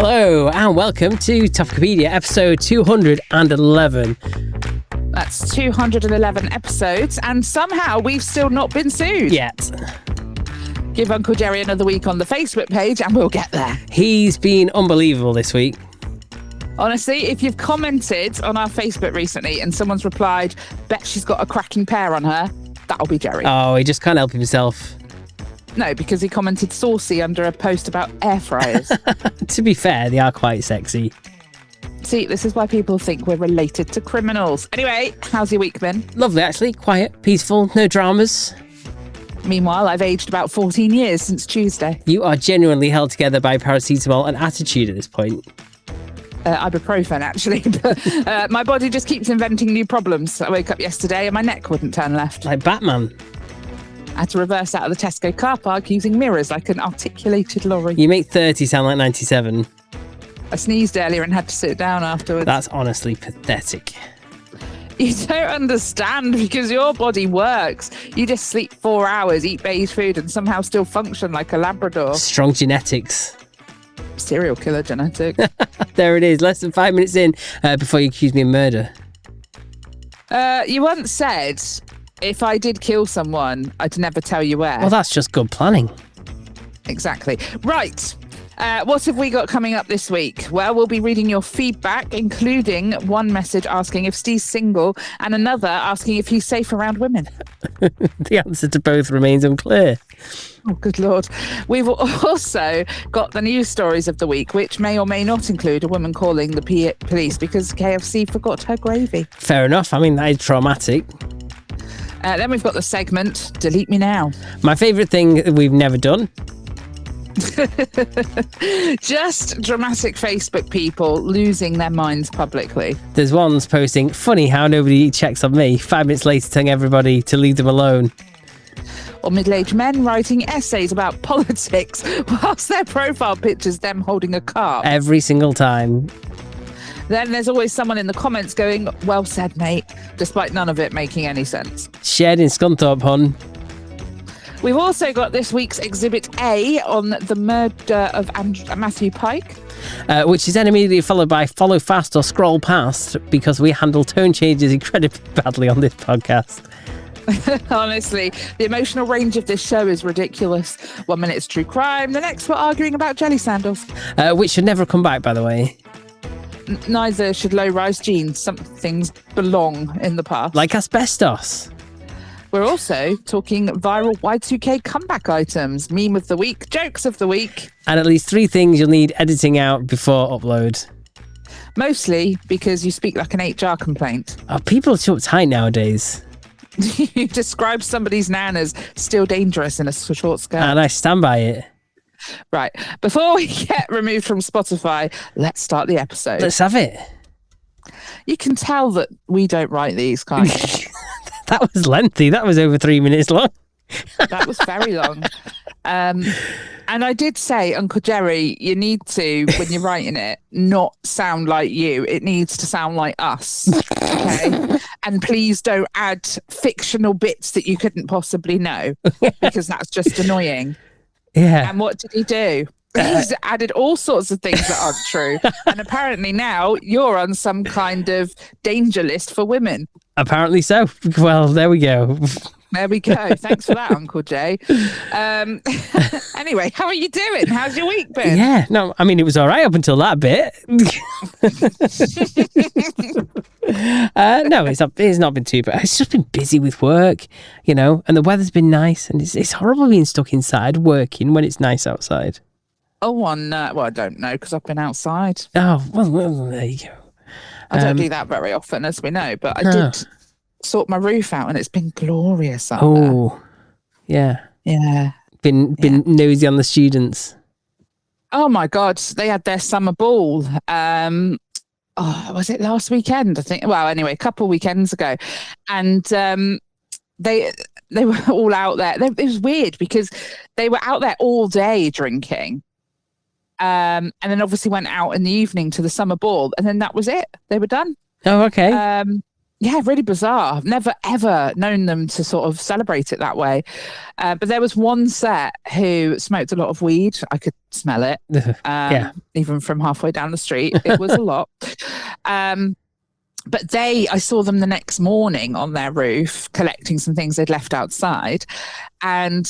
Hello and welcome to Topicopedia episode 211. That's 211 episodes, and somehow we've still not been sued. Yet. Give Uncle Jerry another week on the Facebook page and we'll get there. He's been unbelievable this week. Honestly, if you've commented on our Facebook recently and someone's replied, bet she's got a cracking pair on her, that'll be Jerry. Oh, he just can't help himself. No, because he commented saucy under a post about air fryers. To be fair, they are quite sexy. See, this is why people think we're related to criminals. Anyway, how's your week been? Lovely, actually. Quiet, peaceful, no dramas. Meanwhile, I've aged about 14 years since Tuesday. You are genuinely held together by paracetamol and attitude at this point. Ibuprofen, actually. But my body just keeps inventing new problems. I woke up yesterday and my neck wouldn't turn left. Like Batman. I had to reverse out of the Tesco car park using mirrors like an articulated lorry. You make 30 sound like 97. I sneezed earlier and had to sit down afterwards. That's honestly pathetic. You don't understand because your body works. You just sleep 4 hours, eat beige food and somehow still function like a Labrador. Strong genetics. Serial killer genetics. There it is, less than 5 minutes in before you accuse me of murder. You once said, if I did kill someone, I'd never tell you where. Well, that's just good planning. Exactly. Right. What have we got coming up this week? Well, we'll be reading your feedback, including one message asking if Steve's single and another asking if he's safe around women. The answer to both remains unclear. Oh, good Lord. We've also got the news stories of the week, which may or may not include a woman calling the police because KFC forgot her gravy. Fair enough. I mean, that is traumatic. Then we've got the segment, Delete Me Now. My favourite thing that we've never done. Just dramatic Facebook people losing their minds publicly. There's ones posting, funny how nobody checks on me. 5 minutes later telling everybody to leave them alone. Or middle-aged men writing essays about politics whilst their profile pictures them holding a carp. Every single time. Then there's always someone in the comments going, well said, mate, despite none of it making any sense. Shared in Scunthorpe, hun. We've also got this week's Exhibit A on the murder of Matthew Pike. Which is then immediately followed by follow fast or scroll past because we handle tone changes incredibly badly on this podcast. Honestly, the emotional range of this show is ridiculous. 1 minute it's true crime, the next we're arguing about jelly sandals. Which should never come back, by the way. Neither should low-rise jeans. Some things belong in the past. Like asbestos. We're also talking viral Y2K comeback items, meme of the week, jokes of the week. And at least 3 things you'll need editing out before upload. Mostly because you speak like an HR complaint. Oh, people are too uptight nowadays. You describe somebody's nan as still dangerous in a short skirt. And I stand by it. Right. Before we get removed from Spotify, let's start the episode. Let's have it. You can tell that we don't write these, can't you? That was lengthy. That was over 3 minutes long. That was very long. And I did say, Uncle Jerry, you need to, when you're writing it, not sound like you. It needs to sound like us. Okay? And please don't add fictional bits that you couldn't possibly know, because that's just annoying. Yeah. And what did he do? He's added all sorts of things that aren't true. And apparently now you're on some kind of danger list for women. Apparently so. Well, there we go. There we go. Thanks for that, Uncle Jay. Anyway, how are you doing? How's your week been? Yeah, no, I mean, it was all right up until that bit. No, it's not been too bad. It's just been busy with work, you know, and the weather's been nice. And it's horrible being stuck inside working when it's nice outside. Oh, well, I don't know because I've been outside. Oh, well, there you go. I don't do that very often, as we know, but I did sort my roof out and it's been glorious out there. Oh, yeah. Yeah. Been nosy on the students. Oh, my God. They had their summer ball. Was it last weekend? I think. Well, anyway, a couple of weekends ago. And they were all out there. It was weird because they were out there all day drinking. And then obviously went out in the evening to the summer ball. And then that was it. They were done. Oh, okay. Yeah, really bizarre. I've never, ever known them to sort of celebrate it that way. But there was one set who smoked a lot of weed. I could smell it, even from halfway down the street. It was a lot. But I saw them the next morning on their roof collecting some things they'd left outside. And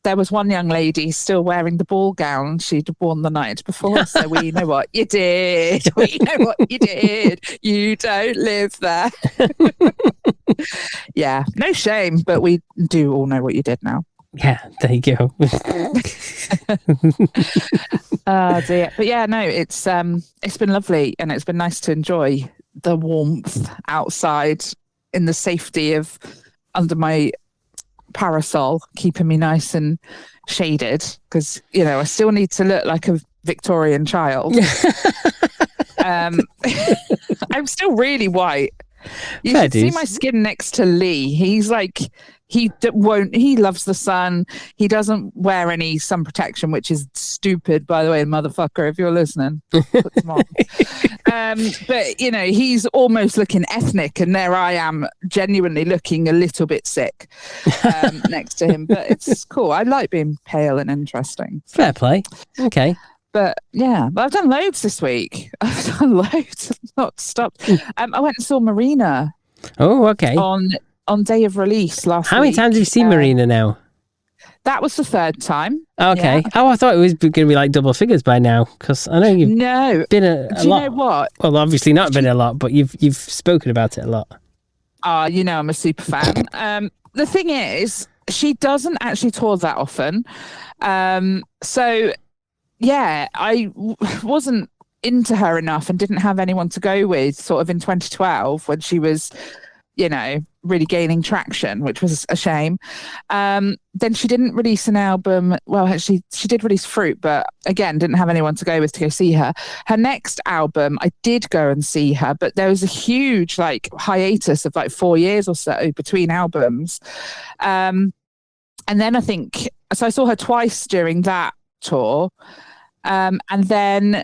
there was one young lady still wearing the ball gown she'd worn the night before. So we know what you did. We know what you did. You don't live there. Yeah, no shame, but we do all know what you did now. Yeah, there you go. Oh dear. But yeah, no, it's been lovely, and it's been nice to enjoy the warmth outside in the safety of under my parasol, keeping me nice and shaded, because I still need to look like a Victorian child. I'm still really white. You should see my skin next to Lee. He's like, he loves the sun. He doesn't wear any sun protection, which is stupid, by the way, motherfucker, if you're listening. Put some on. But he's almost looking ethnic, and there I am genuinely looking a little bit sick next to him. But it's cool. I like being pale and interesting. Fair play. Okay. But yeah, I've done loads this week. I've done loads. I've not stopped. I went and saw Marina. Oh, okay. On day of release last week. How many times have you seen Marina now? That was the third time. Okay. Yeah. Oh, I thought it was going to be like double figures by now, because I know you've been a lot. Do you know what? Well, obviously not been a lot, but you've spoken about it a lot. I'm a super fan. The thing is, she doesn't actually tour that often. So yeah, I wasn't into her enough and didn't have anyone to go with sort of in 2012 when she was, really gaining traction, which was a shame. Then she didn't release an album. Well, actually, she did release Fruit, but again, didn't have anyone to go with to go see her. Her next album, I did go and see her, but there was a huge hiatus of 4 years or so between albums. And then I saw her twice during that tour. And then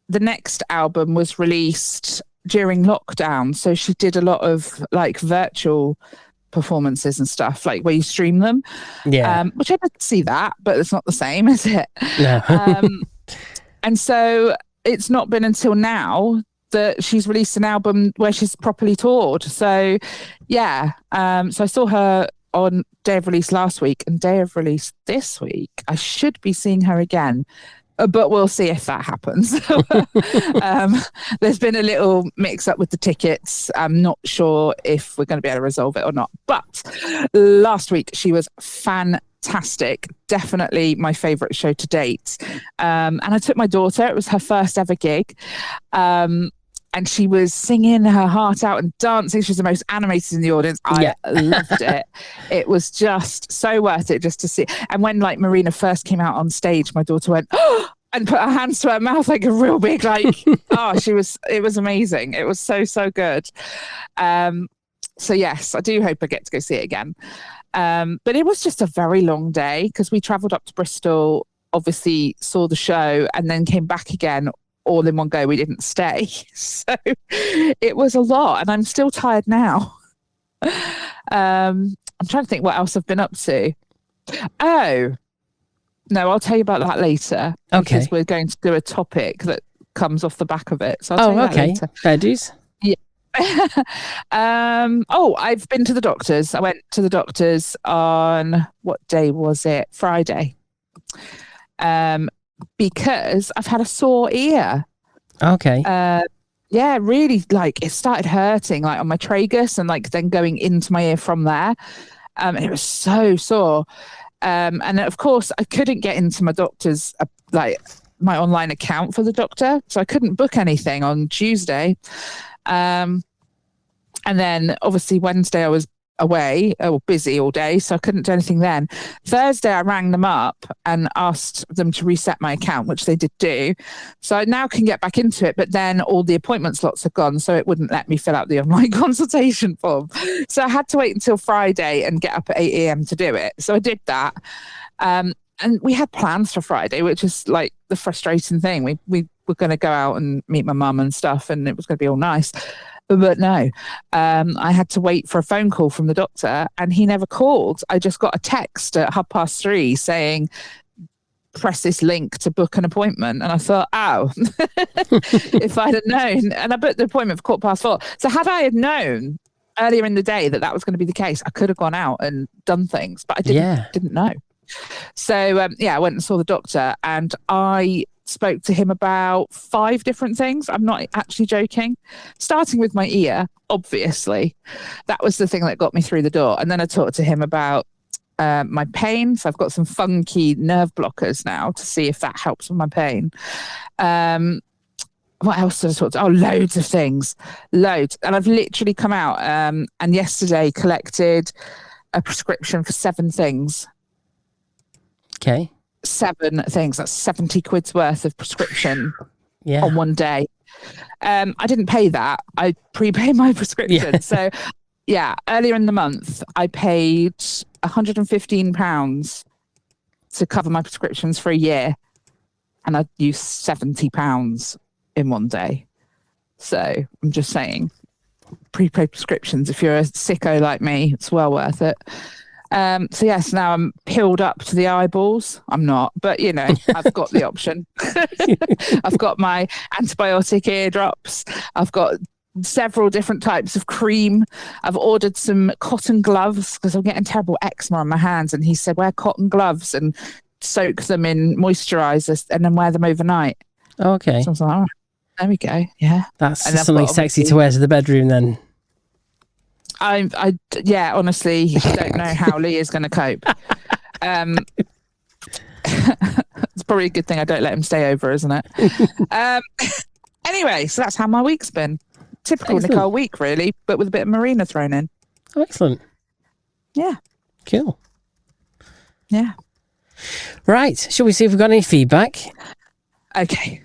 the next album was released during lockdown, so she did a lot of virtual performances and stuff, where you stream them. Which I did see that, but it's not the same, is it? No. And so it's not been until now that she's released an album where she's properly toured. So yeah, so I saw her on day of release last week, and day of release this week I should be seeing her again. But we'll see if that happens. There's been a little mix up with the tickets. I'm not sure if we're going to be able to resolve it or not. But last week she was fantastic. Definitely my favourite show to date. And I took my daughter. It was her first ever gig. And she was singing her heart out and dancing. She was the most animated in the audience. I loved it. It was just so worth it just to see. And when Marina first came out on stage, my daughter went, oh, and put her hands to her mouth a real big, it was amazing. It was so, so good. So yes, I do hope I get to go see it again. But it was just a very long day, because we travelled up to Bristol, obviously saw the show, and then came back again all in one go. We didn't stay. So it was a lot, and I'm still tired now. I'm trying to think what else I've been up to. Oh, no, I'll tell you about that later. Okay. Because we're going to do a topic that comes off the back of it. So I'll tell you that later. Fair dues. Yeah. I've been to the doctors. I went to the doctors on, what day was it? Friday. Because I've had a sore ear. Okay. Yeah, really, it started hurting on my tragus, and then going into my ear from there. And it was so sore. And of course I couldn't get into my doctor's my online account for the doctor, so I couldn't book anything on Tuesday. And then obviously Wednesday I was away or busy all day, so I couldn't do anything then. Thursday I rang them up and asked them to reset my account, which they did do, so I now can get back into it, but then all the appointment slots are gone, so it wouldn't let me fill out the online consultation form. So I had to wait until Friday and get up at 8 a.m. to do it. So I did that, and we had plans for Friday, which is the frustrating thing. We were going to go out and meet my mum and stuff, and it was going to be all nice. But no, I had to wait for a phone call from the doctor, and he never called. I just got a text at 3:30 saying, press this link to book an appointment. And I thought, oh, if I'd have known. And I booked the appointment for 4:15. So had I had known earlier in the day that was going to be the case, I could have gone out and done things, but I didn't know. So I went and saw the doctor, and I spoke to him about 5 different things. I'm not actually joking. Starting with my ear, obviously. That was the thing that got me through the door. And then I talked to him about my pain. So I've got some funky nerve blockers now to see if that helps with my pain. What else did I talk to? Oh, loads of things. Loads. And I've literally come out and yesterday collected a prescription for 7 things. Okay. 7 things. That's 70 quid's worth of prescription on one day. I didn't pay that. I prepay my prescription. Yeah. So earlier in the month, I paid £115 to cover my prescriptions for a year. And I used £70 in one day. So I'm just saying, prepaid prescriptions, if you're a sicko like me, it's well worth it. So yes, now I'm peeled up to the eyeballs. I'm not, but I've got the option. I've got my antibiotic eardrops. I've got several different types of cream. I've ordered some cotton gloves because I'm getting terrible eczema on my hands. And he said, wear cotton gloves and soak them in moisturizer and then wear them overnight. Okay. So I was like, oh, there we go. Yeah. That's something sexy to wear to the bedroom then. I honestly don't know how Lee is going to cope. It's probably a good thing I don't let him stay over, isn't it? Anyway, so that's how my week's been. Typical Nicole week, really, but with a bit of Marina thrown in. Oh, excellent. Yeah. Cool. Yeah. Right. Shall we see if we've got any feedback? Okay.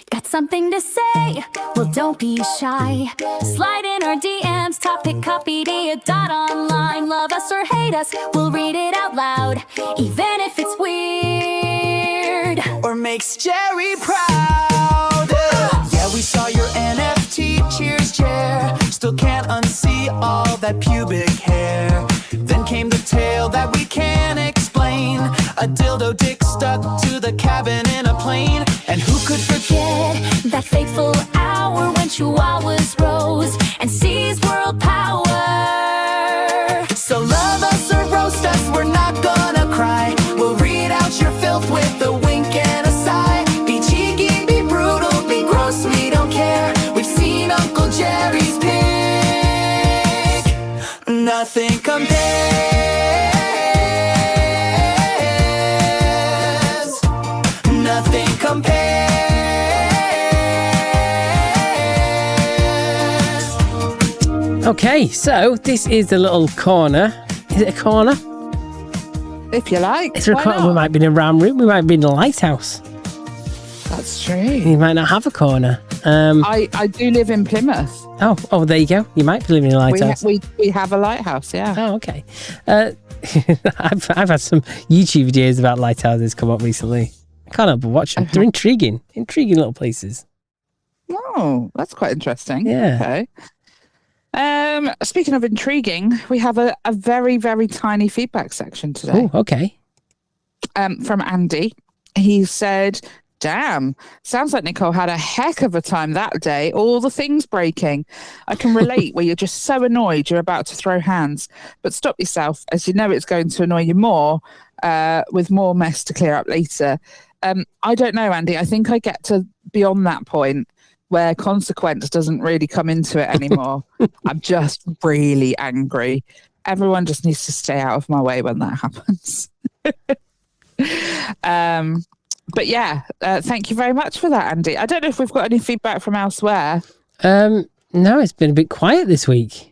Got something to say? Well, don't be shy. Slide in our DMs, Topicopedia.online. Love us or hate us, we'll read it out loud, even if it's weird or makes Jerry proud. Yeah, we saw your NFT, cheers, Jer. Still can't unsee all that pubic hair. Then came the tale that we can't explain. A dildo dick stuck to the cabin in a plane. And who could forget that fateful hour when chihuahuas rose and seized world power? So love us or roast us, we're not gonna cry. We'll read out your filth with a wink and a sigh. Be cheeky, be brutal, be gross, we don't care. We've seen Uncle Jerry's pic. Nothing compares. Nothing compares. Okay, so this is the little corner. Is it a corner? If you like. It's a corner. We might be in a round room. We might be in a lighthouse. That's true. You might not have a corner. I do live in Plymouth. Oh, there you go. You might be living in a lighthouse. We have a lighthouse, yeah. Oh, okay. I've had some YouTube videos about lighthouses come up recently. I can't help but watch them. They're intriguing little places. Oh, that's quite interesting. Yeah. Okay. Speaking of intriguing, we have a very, very tiny feedback section today. Oh, okay. From Andy. He said, damn, sounds like Nicole had a heck of a time that day. All the things breaking. I can relate where you're just so annoyed you're about to throw hands. But stop yourself, as you know it's going to annoy you more with more mess to clear up later. I don't know, Andy. I think I get to beyond that point where consequence doesn't really come into it anymore. I'm just really angry. Everyone just needs to stay out of my way when that happens. But yeah, thank you very much for that, Andy. I don't know if we've got any feedback from elsewhere. No, it's been a bit quiet this week.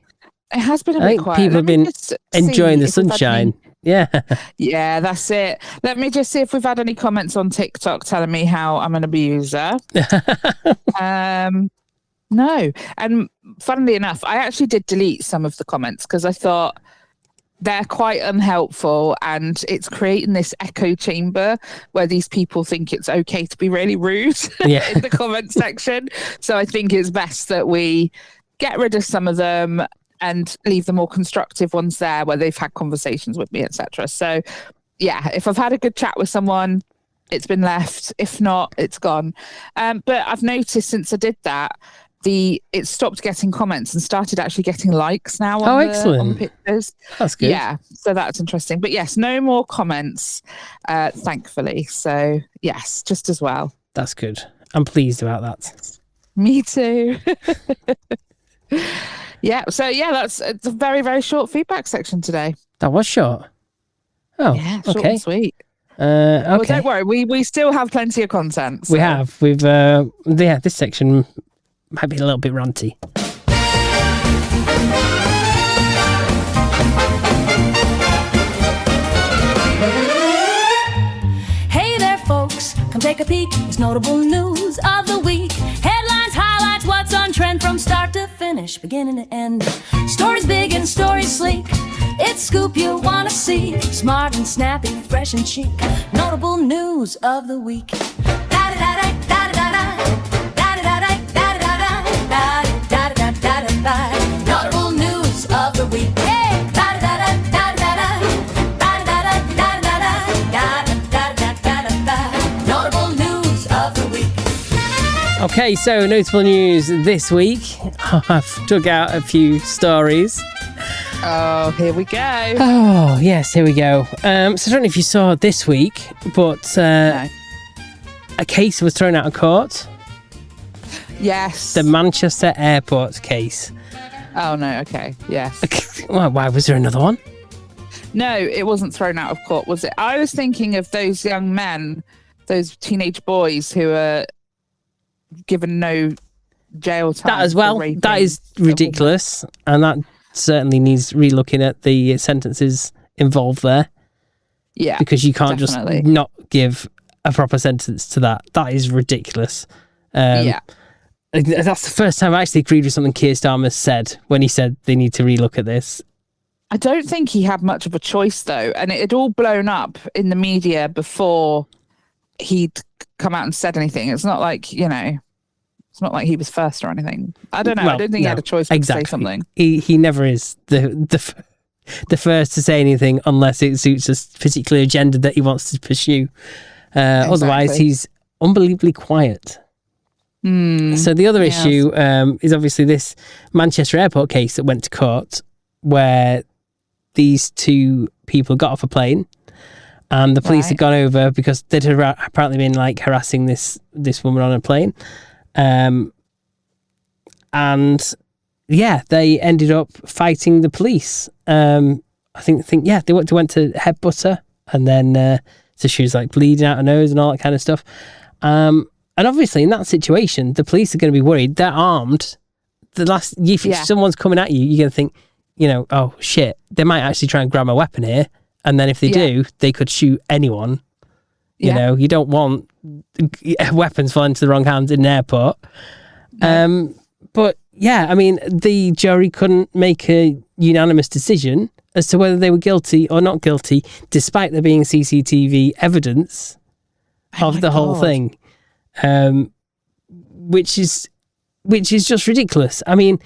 It has been a bit quiet. People have been enjoying the sunshine. Yeah. Yeah, that's it. Let me just see if we've had any comments on TikTok telling me how I'm an abuser. No. And funnily enough, I actually did delete some of the comments because I thought they're quite unhelpful and it's creating this echo chamber where these people think it's okay to be really rude in the comment section. So I think it's best that we get rid of some of them and leave the more constructive ones there where they've had conversations with me, etc. So yeah, if I've had a good chat with someone, it's been left. If not, it's gone. But I've noticed since I did that, it stopped getting comments and started actually getting likes now on the pictures. That's good. Yeah, so that's interesting. But yes, no more comments, thankfully. So yes, just as well. That's good. I'm pleased about that. Me too. Yeah, so yeah, it's a very, very short feedback section today. That was short. Oh, yeah, short okay. and sweet. Okay. Well, don't worry, we still have plenty of content. So. We have. This section might be a little bit ranty. Hey there, folks, come take a peek. It's notable news of the week. Headlines, highlights, what's on trend from start to finish, beginning to end. Stories big and stories sleek. It's scoop you wanna see. Smart and snappy, fresh and chic. Notable news of the week. Notable news of the week. Hey! Notable news of the week. Okay, so notable news this week. I've dug out a few stories. Oh, here we go. Oh, yes, here we go. So I don't know if you saw this week, but No. a case was thrown out of court. Yes. The Manchester Airport case. Oh, no, okay. Yes. Why was there another one? No, it wasn't thrown out of court, was it? I was thinking of those young men, those teenage boys who are given no jail time. That as well. That is ridiculous. And that certainly needs relooking at the sentences involved there. Yeah. Because you can't definitely. just not give a proper sentence to that. That is ridiculous. Yeah. That's the first time I actually agreed with something Keir Starmer said when he said they need to relook at this. I don't think he had much of a choice, though. And it had all blown up in the media before he'd come out and said anything. It's not like, it's not like he was first or anything. I don't know. Well, I don't think he had a choice but to say something. He never is the first to say anything unless it suits a particular agenda that he wants to pursue. Otherwise, he's unbelievably quiet. So the other issue is obviously this Manchester Airport case that went to court where these two people got off a plane and the police had gone over because they'd apparently been like harassing this woman on a plane. And yeah, they ended up fighting the police. I think they went to headbutt her and then so she was like bleeding out her nose and all that kind of stuff. And obviously, in that situation, the police are going to be worried. They're armed. If someone's coming at you, you're going to think, oh shit, they might actually try and grab a weapon here. And then if they do, they could shoot anyone. You know, you don't want weapons falling into the wrong hands in an airport. No. But yeah, I mean, the jury couldn't make a unanimous decision as to whether they were guilty or not guilty, despite there being CCTV evidence of the whole thing. Which is just ridiculous. I mean,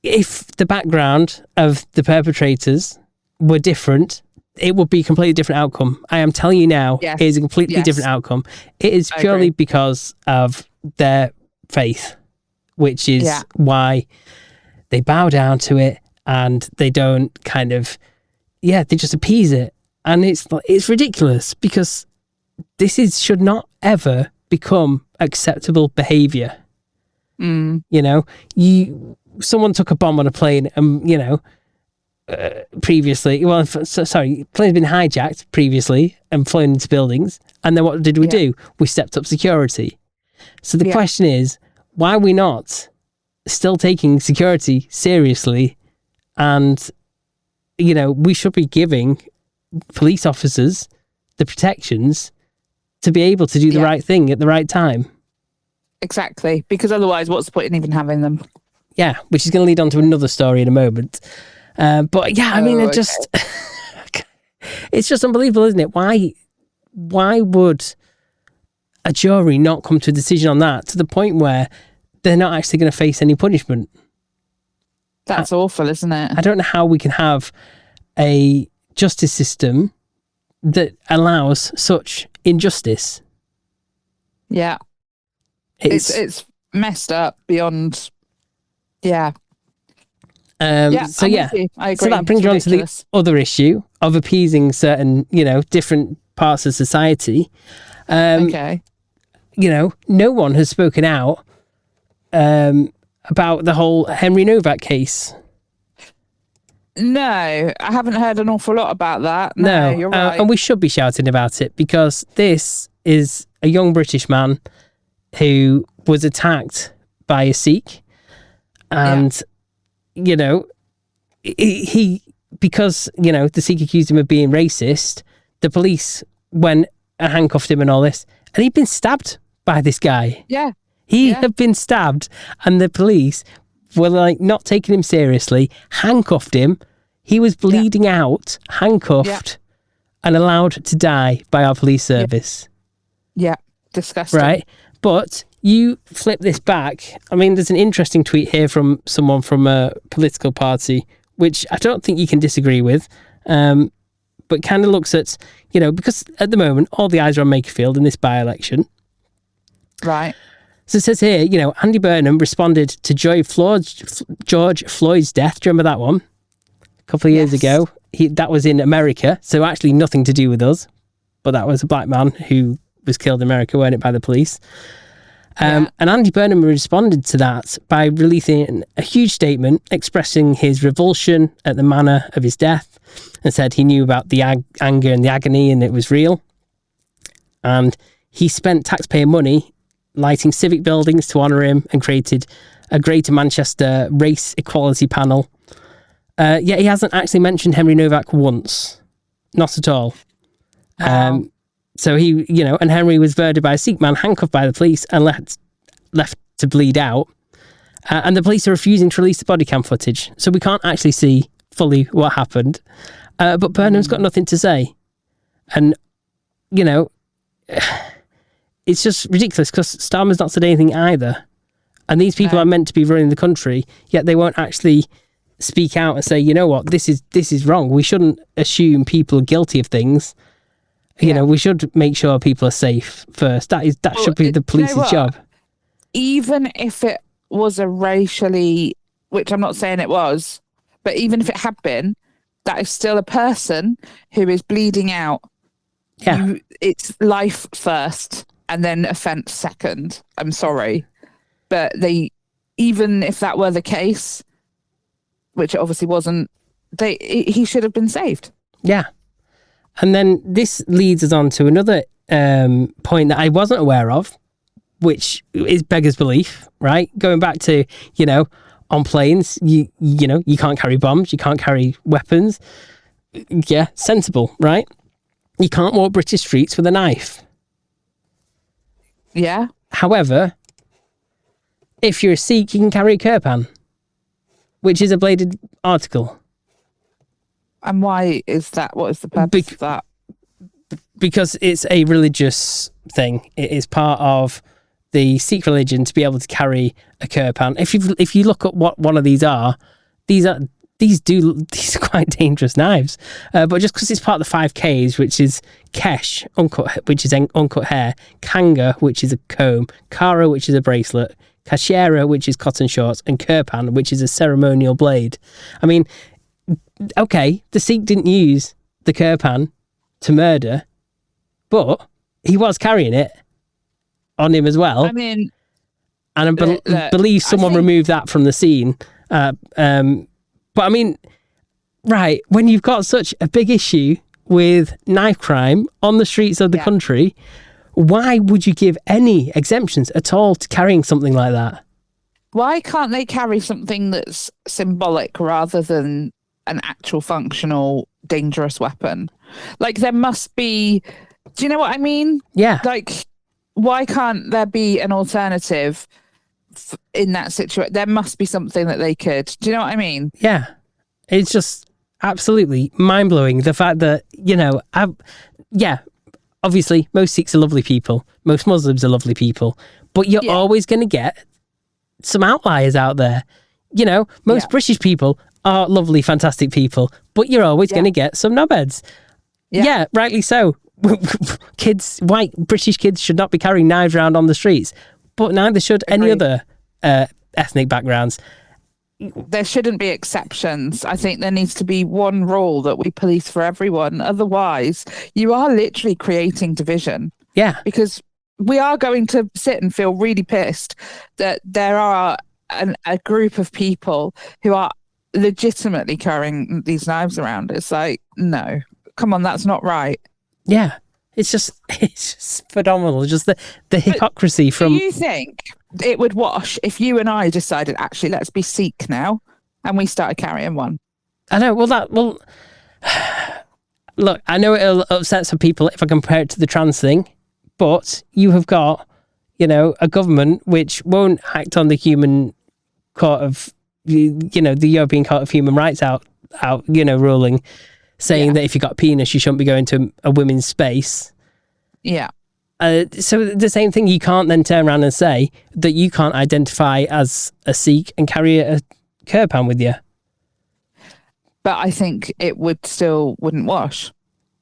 if the background of the perpetrators were different, it would be a completely different outcome. I am telling you now, it is a completely different outcome. It is purely because of their faith, which is why they bow down to it and they don't kind of, they just appease it. And it's ridiculous because this should not ever become acceptable behavior. Someone took a bomb on a plane and, previously, plane's been hijacked previously and flown into buildings. And then what did we do? We stepped up security. So the question is, why are we not still taking security seriously? And, we should be giving police officers the protections to be able to do the right thing at the right time. Exactly. Because otherwise, what's the point in even having them? Yeah, which is going to lead on to another story in a moment. But yeah, I mean, it's just unbelievable, isn't it? Why would a jury not come to a decision on that to the point where they're not actually going to face any punishment. That's awful, isn't it? I don't know how we can have a justice system that allows such injustice. Yeah. It's messed up beyond. Yeah. So I'm yeah, with you. I agree. so that brings you on to the other issue of appeasing certain, different parts of society. Okay. No one has spoken out about the whole Henry Novak case. No, I haven't heard an awful lot about that. No, you're right. and we should be shouting about it because this is a young British man who was attacked by a Sikh, and he because the Sikh accused him of being racist, the police went and handcuffed him and all this, and he'd been stabbed by this guy. Yeah. He had been stabbed, and the police were not taking him seriously, handcuffed him. He was bleeding out, handcuffed, and allowed to die by our police service. Yeah, disgusting. Right? But you flip this back. I mean, there's an interesting tweet here from someone from a political party, which I don't think you can disagree with, but kind of looks at, because at the moment, all the eyes are on Makerfield in this by-election. Right. So it says here, Andy Burnham responded to George Floyd's death. Do you remember that one? A couple of years ago. That was in America, so actually nothing to do with us. But that was a black man who was killed in America, weren't it, by the police? And Andy Burnham responded to that by releasing a huge statement expressing his revulsion at the manner of his death and said he knew about the anger and the agony and it was real. And he spent taxpayer money lighting civic buildings to honour him and created a Greater Manchester race equality panel. Yet he hasn't actually mentioned Henry Novak once. Not at all. Wow. So he, and Henry was murdered by a Sikh man, handcuffed by the police and left to bleed out. And the police are refusing to release the body cam footage. So we can't actually see fully what happened. But Burnham's got nothing to say. And, it's just ridiculous because Starmer's not said anything either. And these people are meant to be running the country, yet they won't actually speak out and say, you know what, this is wrong. We shouldn't assume people are guilty of things. We should make sure people are safe first. That should be the police's job. Even if it was a racially, which I'm not saying it was, but even if it had been, that is still a person who is bleeding out. Yeah. It's life first and then offence second. I'm sorry. But even if that were the case, which it obviously wasn't, he should have been saved. Yeah. And then this leads us on to another point that I wasn't aware of, which is beggars belief, right? Going back to, on planes, you can't carry bombs, you can't carry weapons. Yeah, sensible, right? You can't walk British streets with a knife. Yeah. However, if you're a Sikh, you can carry a Kirpan, which is a bladed article. And why is that? What is the purpose of that? Because it's a religious thing. It is part of the Sikh religion to be able to carry a Kirpan. If you look at what one of these are quite dangerous knives. But just because it's part of the 5Ks, which is Kesh, which is uncut hair, Kanga, which is a comb, Kara, which is a bracelet, Kashera, which is cotton shorts, and Kirpan, which is a ceremonial blade. I mean, okay, the Sikh didn't use the Kirpan to murder, but he was carrying it on him as well. I mean, and I believe someone removed that from the scene. But I mean, right, when you've got such a big issue with knife crime on the streets of the country, why would you give any exemptions at all to carrying something like that? Why can't they carry something that's symbolic rather than an actual functional dangerous weapon? Like, there must be, do you know what I mean? Yeah. Like, why can't there be an alternative in that situation? There must be something that they could. Do you know what I mean? Yeah. It's just absolutely mind-blowing. The fact that, obviously most Sikhs are lovely people. Most Muslims are lovely people. But you're always going to get some outliers out there. You know, most British people are lovely, fantastic people, but you're always going to get some knobheads. Yeah, rightly so. White British kids should not be carrying knives around on the streets, but neither should any other ethnic backgrounds. There shouldn't be exceptions. I think there needs to be one rule that we police for everyone. Otherwise, you are literally creating division. Yeah. Because we are going to sit and feel really pissed that there are a group of people who are legitimately carrying these knives around. It's like, no, come on, that's not right. Yeah. It's just phenomenal. Just the hypocrisy from... Do you think it would wash if you and I decided, actually, let's be Sikh now, and we started carrying one? I know. Look, I know it'll upset some people if I compare it to the trans thing, but you have got, you know, a government which won't act on the human court of, you know, the European Court of Human Rights out, you know, ruling, saying that if you got a penis, you shouldn't be going to a women's space. Yeah. So the same thing, you can't then turn around and say that you can't identify as a Sikh and carry a Kirpan with you. But I think it wouldn't wash.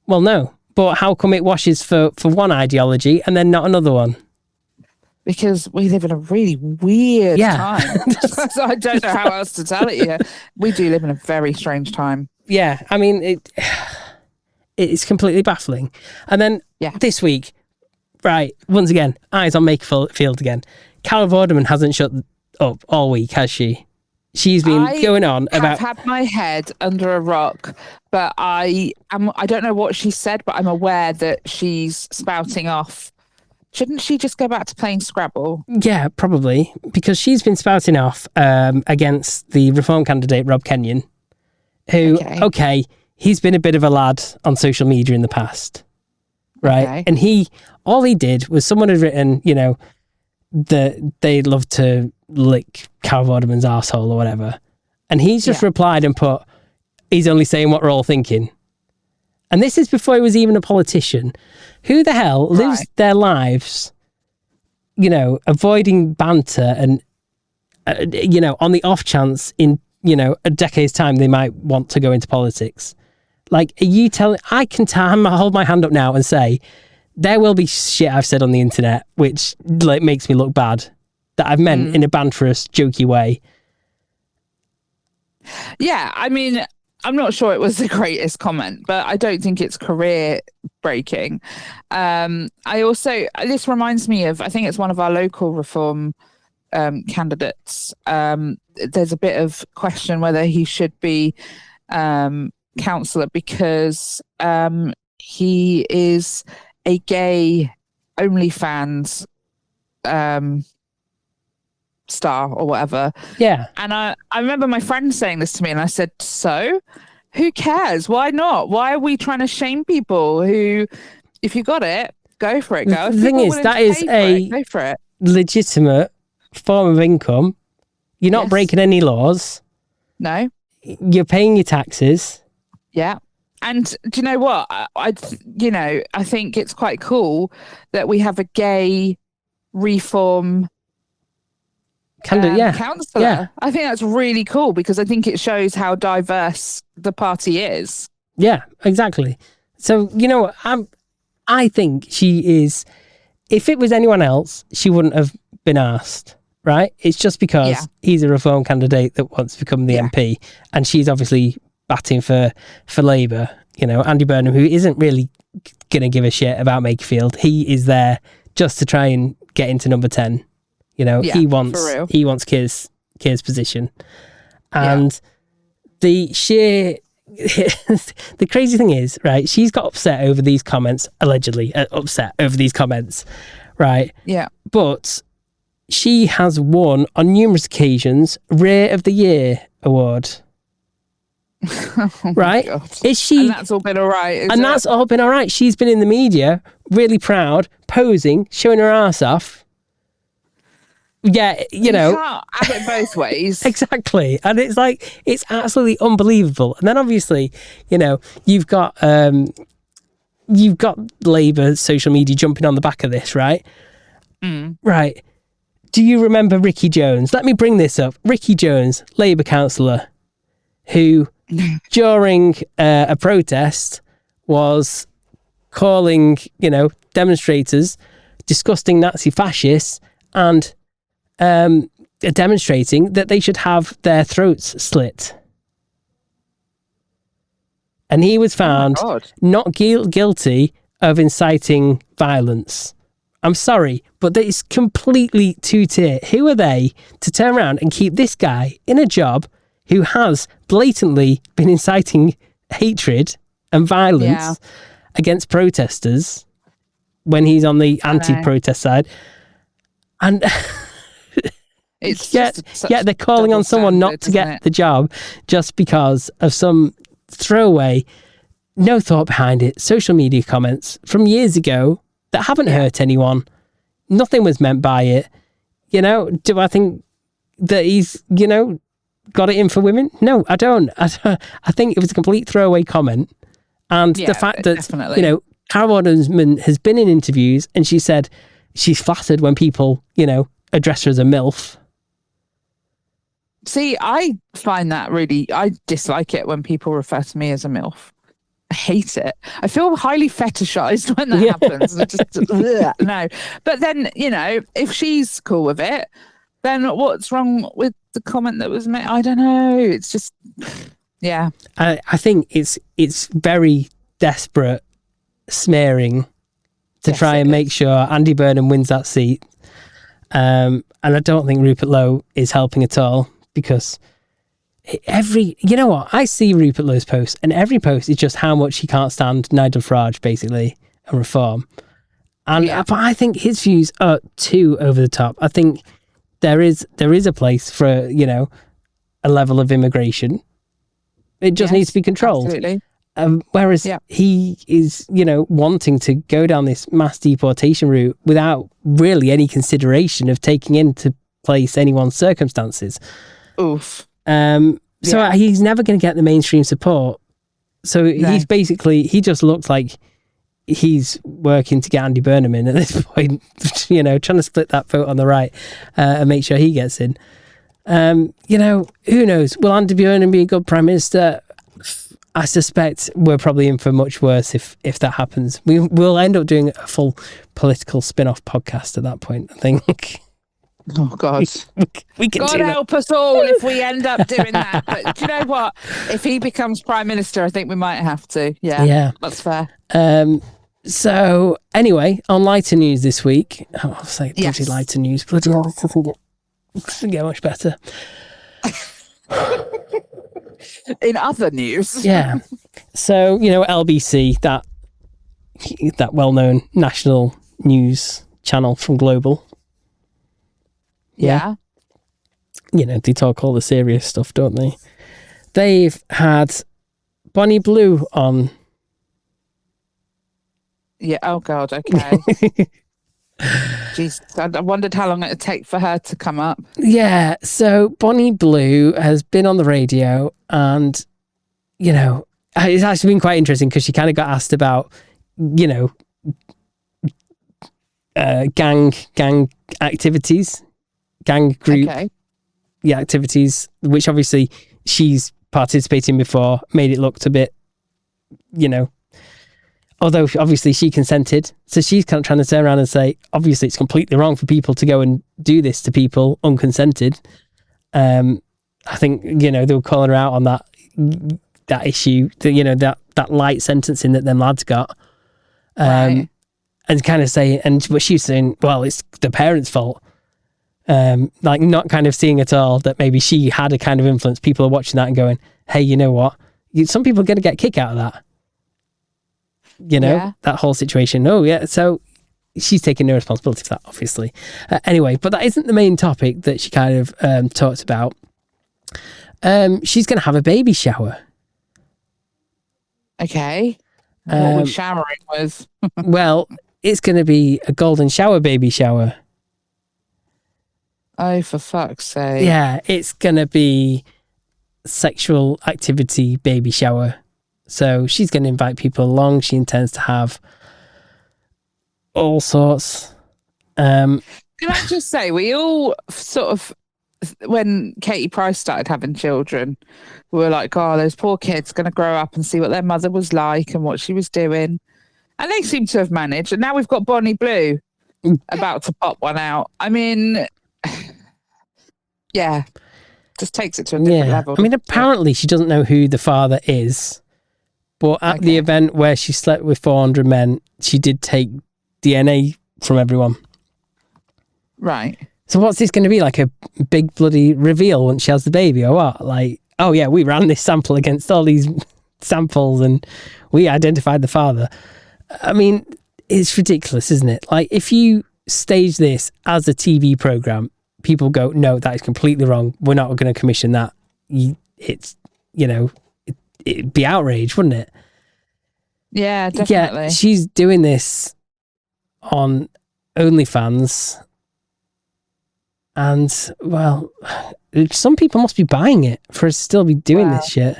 Well, no. But how come it washes for one ideology and then not another one? Because we live in a really weird time. So I don't know how else to tell it you. We do live in a very strange time. Yeah, I mean, it's completely baffling. And then this week, right, once again, eyes on Makerfield again. Carol Vorderman hasn't shut up all week, has she? She's been going on about... I've had my head under a rock, but I don't know what she said, but I'm aware that she's spouting off. Shouldn't she just go back to playing Scrabble? Yeah, probably, because she's been spouting off against the Reform candidate, Rob Kenyon, who, he's been a bit of a lad on social media in the past, right? Okay. And all he did was someone had written, you know, that they'd love to lick Carol Vorderman's arsehole or whatever. And he's just replied and put, he's only saying what we're all thinking. And this is before he was even a politician. Who the hell lives their lives, you know, avoiding banter and, you know, on the off chance in, you know, a decade's time they might want to go into politics? Like, are you telling... I can hold my hand up now and say, there will be shit I've said on the internet which, like, makes me look bad, that I've meant in a banterous, jokey way. Yeah, I mean... I'm not sure it was the greatest comment, but I don't think it's career breaking. This reminds me of, I think it's one of our local Reform candidates. There's a bit of question whether he should be councillor because he is a gay OnlyFans star or whatever. Yeah. And I remember my friend saying this to me and I said, so who cares? Why not? Why are we trying to shame people who, if you got it, go for it, girl. The thing is, that is go for it. Legitimate form of income. You're not breaking any laws. No. You're paying your taxes. Yeah. And do you know what? I think it's quite cool that we have a gay Reform councillor. Yeah. I think that's really cool because I think it shows how diverse the party is. Yeah, exactly. So, you know, I think she is, if it was anyone else, she wouldn't have been asked, right? It's just because he's a Reform candidate that wants to become the MP and she's obviously batting for Labour. You know, Andy Burnham, who isn't really going to give a shit about Makerfield, he is there just to try and get into number 10. You know, he wants Keir's position. And the crazy thing is, right, she's got upset over these comments, allegedly upset over these comments, right? Yeah. But she has won on numerous occasions Rare of the Year award. Right? Is she? And that's all been all right. That's all been all right. She's been in the media, really proud, posing, showing her ass off. Yeah, you know. You can't have it both ways. Exactly. And it's like, it's absolutely unbelievable. And then obviously, you know, you've got Labour social media jumping on the back of this, right? Right. do you remember Ricky Jones? Let me bring this up. Ricky Jones, Labour councillor, who during a protest was calling, demonstrators disgusting Nazi fascists and demonstrating that they should have their throats slit. And he was found not guilty of inciting violence. I'm sorry, but that is completely two-tier. Who are they to turn around and keep this guy in a job who has blatantly been inciting hatred and violence against protesters when he's on the anti-protest side? And it's they're calling on someone not to get the job just because of some throwaway, no thought behind it, social media comments from years ago that haven't hurt anyone. Nothing was meant by it. Do I think that he's, got it in for women? No, I don't. I think it was a complete throwaway comment. And the fact that, definitely. Carol Odensman has been in interviews and she said she's flattered when people, address her as a MILF. See, I find that I dislike it when people refer to me as a MILF. I hate it. I feel highly fetishized when that happens. I just, no. But then, if she's cool with it, then what's wrong with the comment that was made? I don't know. It's just, yeah. I think it's very desperate smearing to try and make sure Andy Burnham wins that seat. And I don't think Rupert Lowe is helping at all, because I see Rupert Lowe's posts, and every post is just how much he can't stand Nigel Farage, basically, and reform. And but I think his views are too over the top. I think there is a place for, a level of immigration. It just needs to be controlled. Absolutely. Whereas he is, wanting to go down this mass deportation route without really any consideration of taking into place anyone's circumstances. Oof. So he's never going to get the mainstream support. So he's basically, he just looks like he's working to get Andy Burnham in at this point, trying to split that vote on the right and make sure he gets in. Who knows? Will Andy Burnham be a good Prime Minister? I suspect we're probably in for much worse if that happens. We'll end up doing a full political spin-off podcast at that point, I think. Oh, God. we can God help us all if we end up doing that. But do you know what? If he becomes Prime Minister, I think we might have to. Yeah. That's fair. So, anyway, on lighter news this week, I'll say bloody lighter news. Bloody hell, it doesn't get much better. In other news. Yeah. So, LBC, that well-known national news channel from Global. Yeah. They talk all the serious stuff, don't they? They've had Bonnie Blue on. Yeah. Oh, God. Okay. Jeez. I wondered how long it would take for her to come up. Yeah. So Bonnie Blue has been on the radio, and, it's actually been quite interesting because she kind of got asked about, gang activities. Gang group activities, which obviously she's participated in before, made it look a bit, although obviously she consented. So she's kind of trying to turn around and say, obviously it's completely wrong for people to go and do this to people unconsented. I think, they were calling her out on that issue, that light sentencing that them lads got. And kind of say, but she's saying, well, it's the parents' fault. Not kind of seeing at all that maybe she had a kind of influence. People are watching that and going, hey, you know what? Some people are going to get a kick out of that. That whole situation. Oh, yeah. So she's taking no responsibility for that, obviously. Anyway, but that isn't the main topic that she kind of talked about. She's going to have a baby shower. Okay. What we're showering with. Well, it's going to be a golden shower baby shower. Oh, for fuck's sake. Yeah, it's going to be sexual activity baby shower. So she's going to invite people along. She intends to have all sorts. Can I just say, we all sort of, when Katie Price started having children, we were like, oh, those poor kids going to grow up and see what their mother was like and what she was doing. And they seem to have managed. And now we've got Bonnie Blue about to pop one out. I mean, yeah, just takes it to a different level. I mean, apparently she doesn't know who the father is. But at the event where she slept with 400 men, she did take DNA from everyone. Right. So what's this going to be, like a big bloody reveal once she has the baby or what? Like, oh yeah, we ran this sample against all these samples and we identified the father. I mean, it's ridiculous, isn't it? Like, if you stage this as a TV program, people go, no, that is completely wrong. We're not going to commission that. It's, it'd be outrage, wouldn't it? Yeah, definitely. Yeah, she's doing this on OnlyFans. And, well, some people must be buying it for us to still be doing this shit.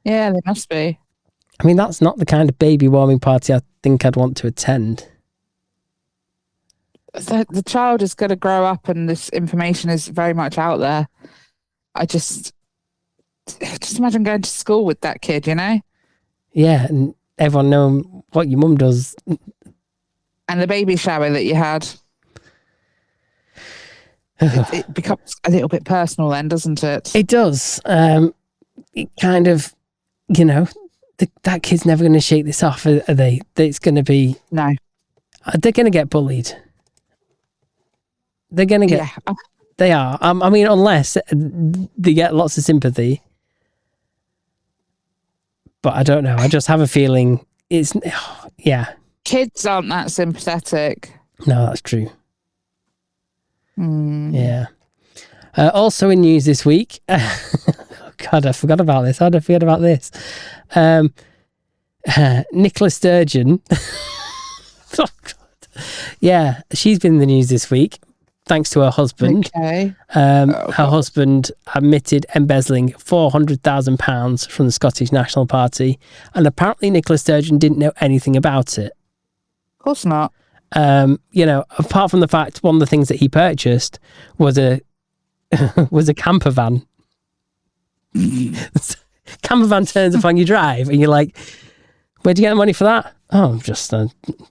Yeah, they must be. I mean, that's not the kind of baby warming party I think I'd want to attend. The child is going to grow up and this information is very much out there. I just imagine going to school with that kid, Yeah, and everyone knowing what your mum does. And the baby shower that you had. It becomes a little bit personal then, doesn't it? It does. It kind of, that kid's never going to shake this off, are they? It's going to be... No. They're going to get bullied. They're going to get... Yeah. They are. I mean, unless they get lots of sympathy. But I don't know. I just have a feeling it's... Yeah. Kids aren't that sympathetic. No, that's true. Yeah. Also in news this week... God, I forgot about this. How did I forget about this? Nicola Sturgeon. Oh, God. Yeah, she's been in the news this week, thanks to her husband. Okay. Her husband admitted embezzling £400,000 from the Scottish National Party, and apparently Nicola Sturgeon didn't know anything about it. Of course not. Apart from the fact one of the things that he purchased was a camper van. Camper van turns up on your drive and you're like, where'd you get the money for that? Oh, I'm just dug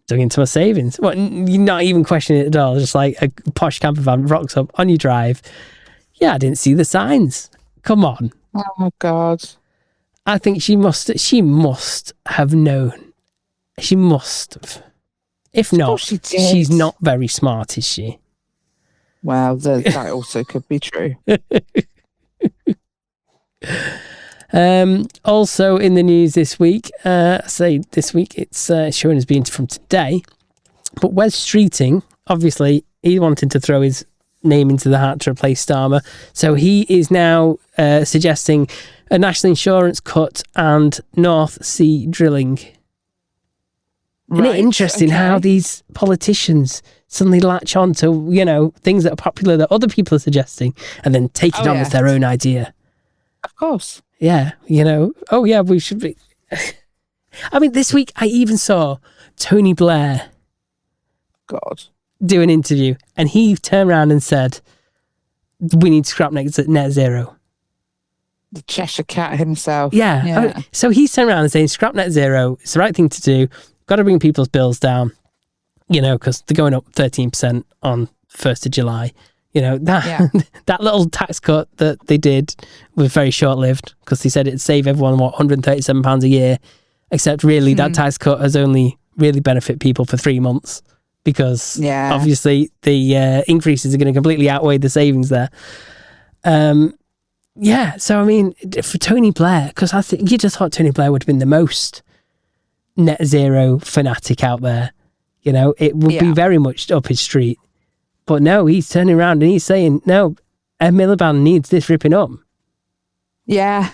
into my savings. What, you're not even questioning it at all. Just like a posh camper van rocks up on your drive. Yeah, I didn't see the signs. Come on. Oh God. I think she must have known. She must have. If not, she's not very smart, is she? Well, that also could be true. Also in the news this week, it's showing as being from today, but Wes Streeting, obviously he wanted to throw his name into the hat to replace Starmer, so he is now suggesting a national insurance cut and North Sea drilling. Isn't it interesting how these politicians suddenly latch on to, things that are popular that other people are suggesting and then take it on as their own idea? Of course. Yeah, we should be. I mean, this week I even saw Tony Blair do an interview and he turned around and said, we need to scrap net zero. The Cheshire Cat himself. Yeah. So he's turned around and saying, scrap net zero, it's the right thing to do. Got to bring people's bills down, because they're going up 13% on 1st of July. That little tax cut that they did was very short-lived because they said it'd save everyone, £137 a year, except really that tax cut has only really benefit people for 3 months because obviously the increases are going to completely outweigh the savings there. So I mean, for Tony Blair, because I think you just thought Tony Blair would have been the most net zero fanatic out there. It would be very much up his street. But no, he's turning around and he's saying, no, Ed Miliband needs this ripping up. Yeah.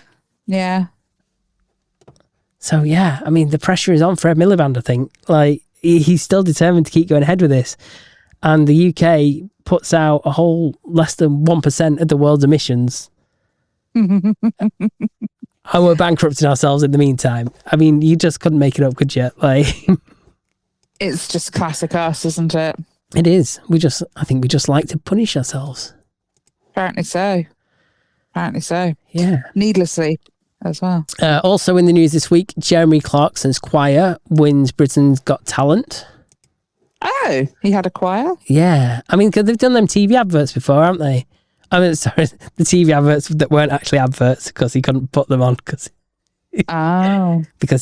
So, I mean, the pressure is on for Ed Miliband, I think. Like, he's still determined to keep going ahead with this. And the UK puts out a whole less than 1% of the world's emissions. And we're bankrupting ourselves in the meantime. I mean, you just couldn't make it up, could you? Like, it's just classic us, isn't it? It is. I think we just like to punish ourselves. Apparently so. Yeah. Needlessly as well. Also in the news this week, Jeremy Clarkson's choir wins Britain's Got Talent. Oh, he had a choir? Yeah. I mean, because they've done them TV adverts before, haven't they? I mean, sorry, the TV adverts that weren't actually adverts because he couldn't put them on because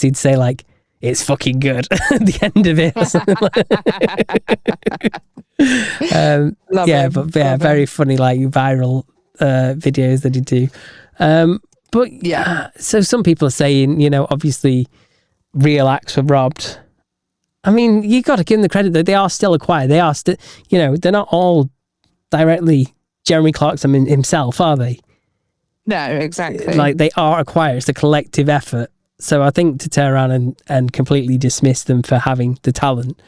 he'd say like, it's fucking good at the end of it or something like that. Very funny, like viral videos that he'd do. But yeah, so some people are saying, you know, obviously real acts were robbed. I mean, you got to give them the credit that they are still a choir. They are still, you know, they're not all directly Jeremy Clarkson himself, are they? No, exactly. Like they are a choir. It's a collective effort. So I think to turn around and completely dismiss them for having the talent.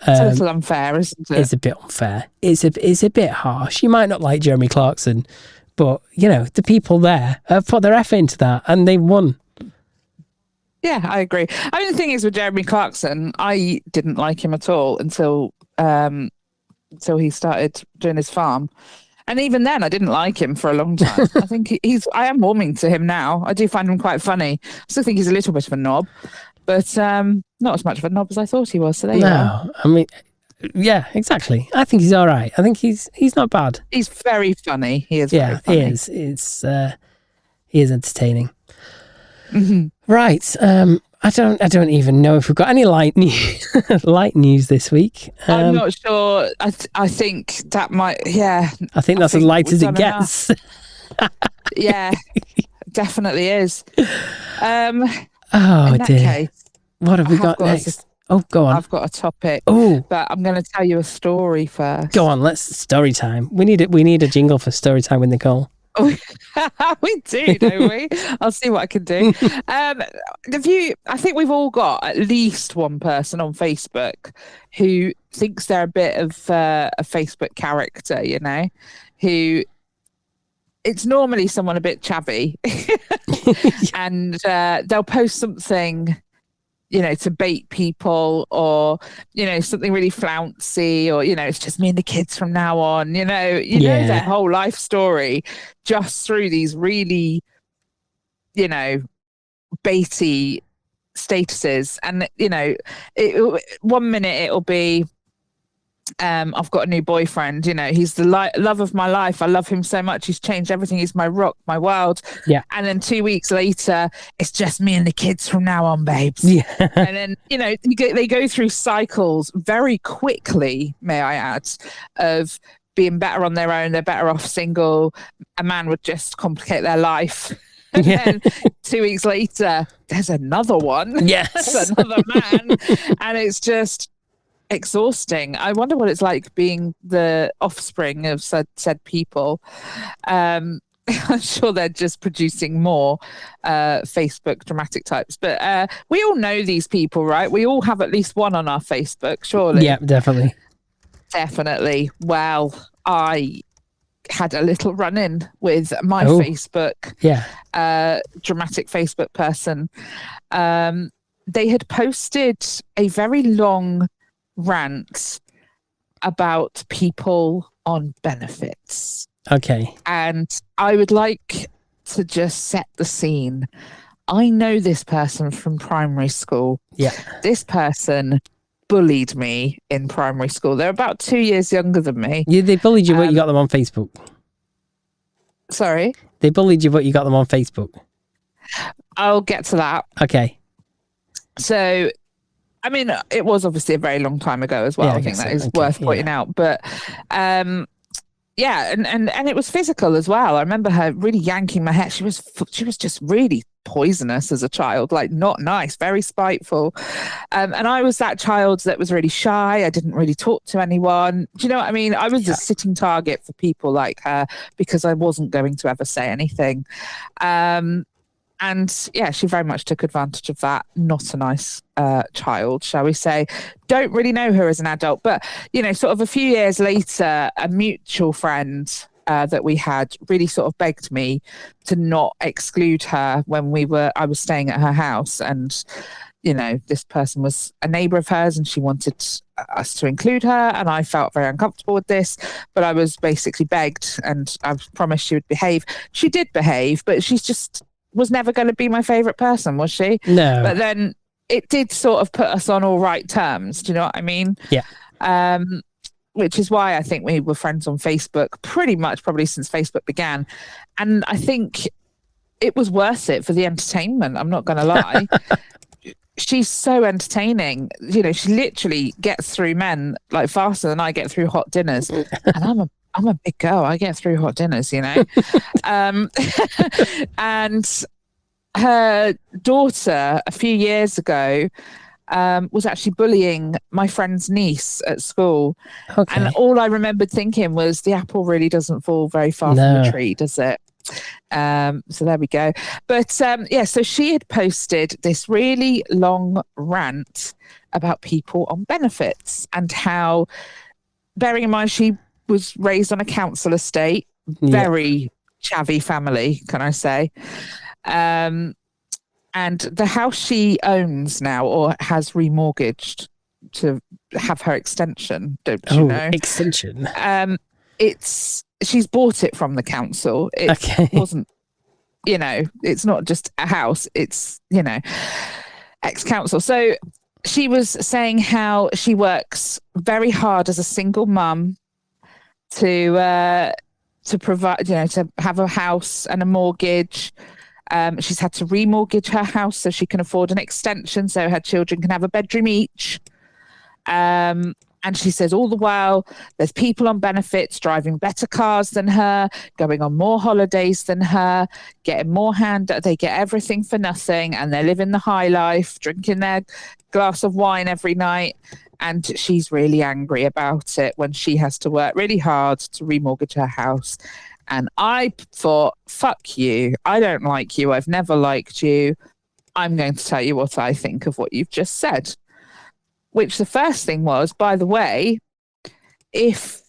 It's a little unfair, isn't it? It's a bit unfair. It's a bit harsh. You might not like Jeremy Clarkson, but, you know, the people there have put their effort into that and they've won. Yeah, I agree. I mean, the thing is with Jeremy Clarkson, I didn't like him at all until he started doing his farm. And even then, I didn't like him for a long time. I think I am warming to him now. I do find him quite funny. I still think he's a little bit of a knob, but not as much of a knob as I thought he was. So there you go. I mean, yeah, exactly. I think he's all right. I think he's not bad. He's very funny. He is very funny. He is. He is entertaining. Mm-hmm. Right. I don't even know if we've got any light news this week. I'm not sure. I think that might. Yeah. I think that's as light as it gets. Yeah, definitely is. Oh in that dear. Case, what have we got next? Go on. I've got a topic. Oh, but I'm going to tell you a story first. Go on. Let's story time. We need a jingle for story time with Nicole. We do, don't we? I'll see what I can do. I think we've all got at least one person on Facebook who thinks they're a bit of a Facebook character, you know, who it's normally someone a bit chavvy and they'll post something, you know, to bait people or, you know, something really flouncy or, you know, it's just me and the kids from now on, you know their whole life story just through these really, you know, baity statuses. And, you know, 1 minute it'll be, I've got a new boyfriend, you know, he's the love of my life. I love him so much. He's changed everything. He's my rock, my world. Yeah. And then 2 weeks later, it's just me and the kids from now on, babes. Yeah. And then, you know, they go through cycles very quickly, may I add, of being better on their own. They're better off single. A man would just complicate their life. And then 2 weeks later, there's another one. Yes. There's another man. And it's just exhausting. I wonder what it's like being the offspring of said people. I'm sure they're just producing more Facebook dramatic types. But we all know these people, right? We all have at least one on our Facebook, surely. Yeah, definitely. Definitely. Well, I had a little run-in with my Facebook dramatic Facebook person. They had posted a very long rant about people on benefits. Okay. And I would like to just set the scene. I know this person from primary school. Yeah. This person bullied me in primary school. They're about 2 years younger than me. Yeah, they bullied you, but you got them on Facebook. Sorry? They bullied you, but you got them on Facebook. I'll get to that. Okay. So, I mean, it was obviously a very long time ago as well. I think that is worth pointing out. But yeah, and it was physical as well. I remember her really yanking my hair. She was just really poisonous as a child, like not nice, very spiteful. And I was that child that was really shy. I didn't really talk to anyone. Do you know what I mean? I was a sitting target for people like her because I wasn't going to ever say anything. And yeah, she very much took advantage of that. Not a nice child, shall we say. Don't really know her as an adult, but, you know, sort of a few years later, a mutual friend that we had really sort of begged me to not exclude her when I was staying at her house. And, this person was a neighbour of hers and she wanted us to include her, and I felt very uncomfortable with this, but I was basically begged and I promised she would behave. She did behave, but she's just was never going to be my favourite person, was she? No. But then it did sort of put us on all right terms. Do you know what I mean? Yeah. Which is why I think we were friends on Facebook pretty much probably since Facebook began. And I think it was worth it for the entertainment. I'm not going to lie. She's so entertaining. She literally gets through men like faster than I get through hot dinners. And I'm a big girl. I get through hot dinners, and her daughter a few years ago was actually bullying my friend's niece at school. Okay. And all I remembered thinking was the apple really doesn't fall very far from the tree, does it? So there we go. But so she had posted this really long rant about people on benefits and how, bearing in mind she was raised on a council estate, very chavvy family, can I say? And the house she owns now or has remortgaged to have her extension, don't you know? Extension. She's bought it from the council. It wasn't, it's not just a house, it's, ex-council. So she was saying how she works very hard as a single mum to provide, to have a house and a mortgage. She's had to remortgage her house so she can afford an extension so her children can have a bedroom each. And she says all the while there's people on benefits driving better cars than her, going on more holidays than her, getting more they get everything for nothing, and they're living the high life, drinking their glass of wine every night. And she's really angry about it when she has to work really hard to remortgage her house. And I thought, fuck you. I don't like you. I've never liked you. I'm going to tell you what I think of what you've just said. Which the first thing was, by the way, if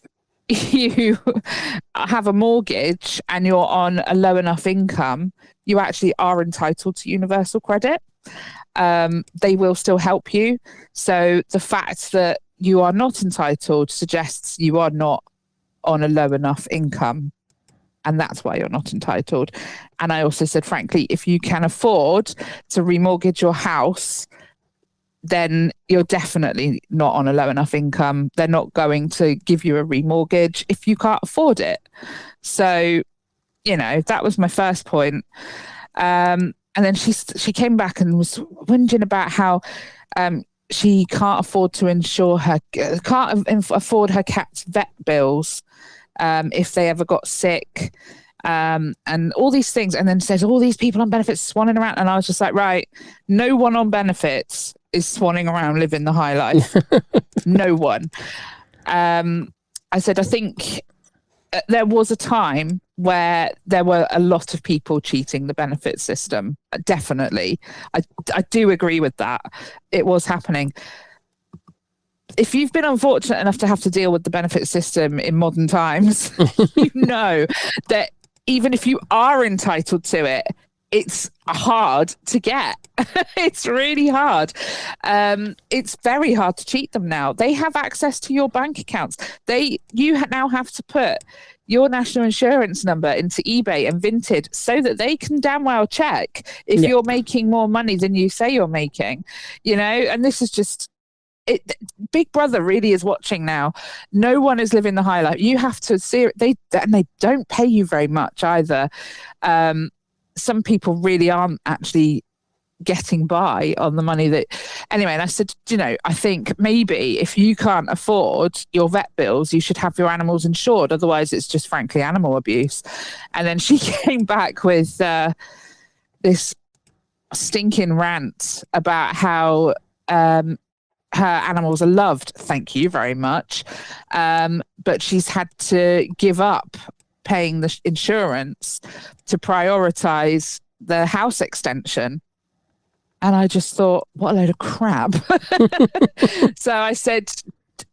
you have a mortgage and you're on a low enough income, you actually are entitled to universal credit. They will still help you. So the fact that you are not entitled suggests you are not on a low enough income. And that's why you're not entitled. And I also said, frankly, if you can afford to remortgage your house, then you're definitely not on a low enough income. They're not going to give you a remortgage if you can't afford it. So, that was my first point. And then she came back and was whinging about how she can't afford to afford her cat's vet bills if they ever got sick. And all these things, and then says all these people on benefits swanning around, and I was just like, right, no one on benefits is swanning around living the high life. No one. I said, I think there was a time where there were a lot of people cheating the benefit system. Definitely. I do agree with that. It was happening. If you've been unfortunate enough to have to deal with the benefit system in modern times, you know that even if you are entitled to it, it's hard to get. It's really hard. It's very hard to cheat them now. They have access to your bank accounts. You now have to put your national insurance number into eBay and Vinted so that they can damn well check if you're making more money than you say you're making, and this is just Big Brother really is watching now. No one is living the high life. You have to see they don't pay you very much either. Some people really aren't actually getting by on the money that anyway. And I said, I think maybe if you can't afford your vet bills, you should have your animals insured. Otherwise it's just frankly animal abuse. And then she came back with this stinking rant about how her animals are loved. Thank you very much. But she's had to give up paying the insurance to prioritize the house extension. And I just thought, what a load of crap. So I said,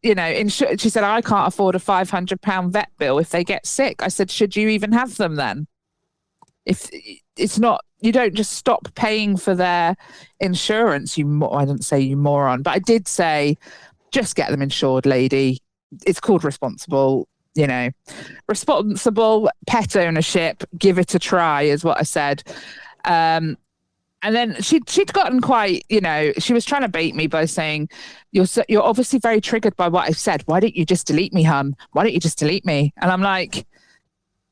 she said, I can't afford a £500 vet bill if they get sick. I said, should you even have them then? If it's not, you don't just stop paying for their insurance. I didn't say you moron, but I did say, just get them insured, lady. It's called responsible, responsible pet ownership. Give it a try is what I said. And then she'd gotten quite, she was trying to bait me by saying, you're obviously very triggered by what I've said. Why don't you just delete me, hun? Why don't you just delete me? And I'm like,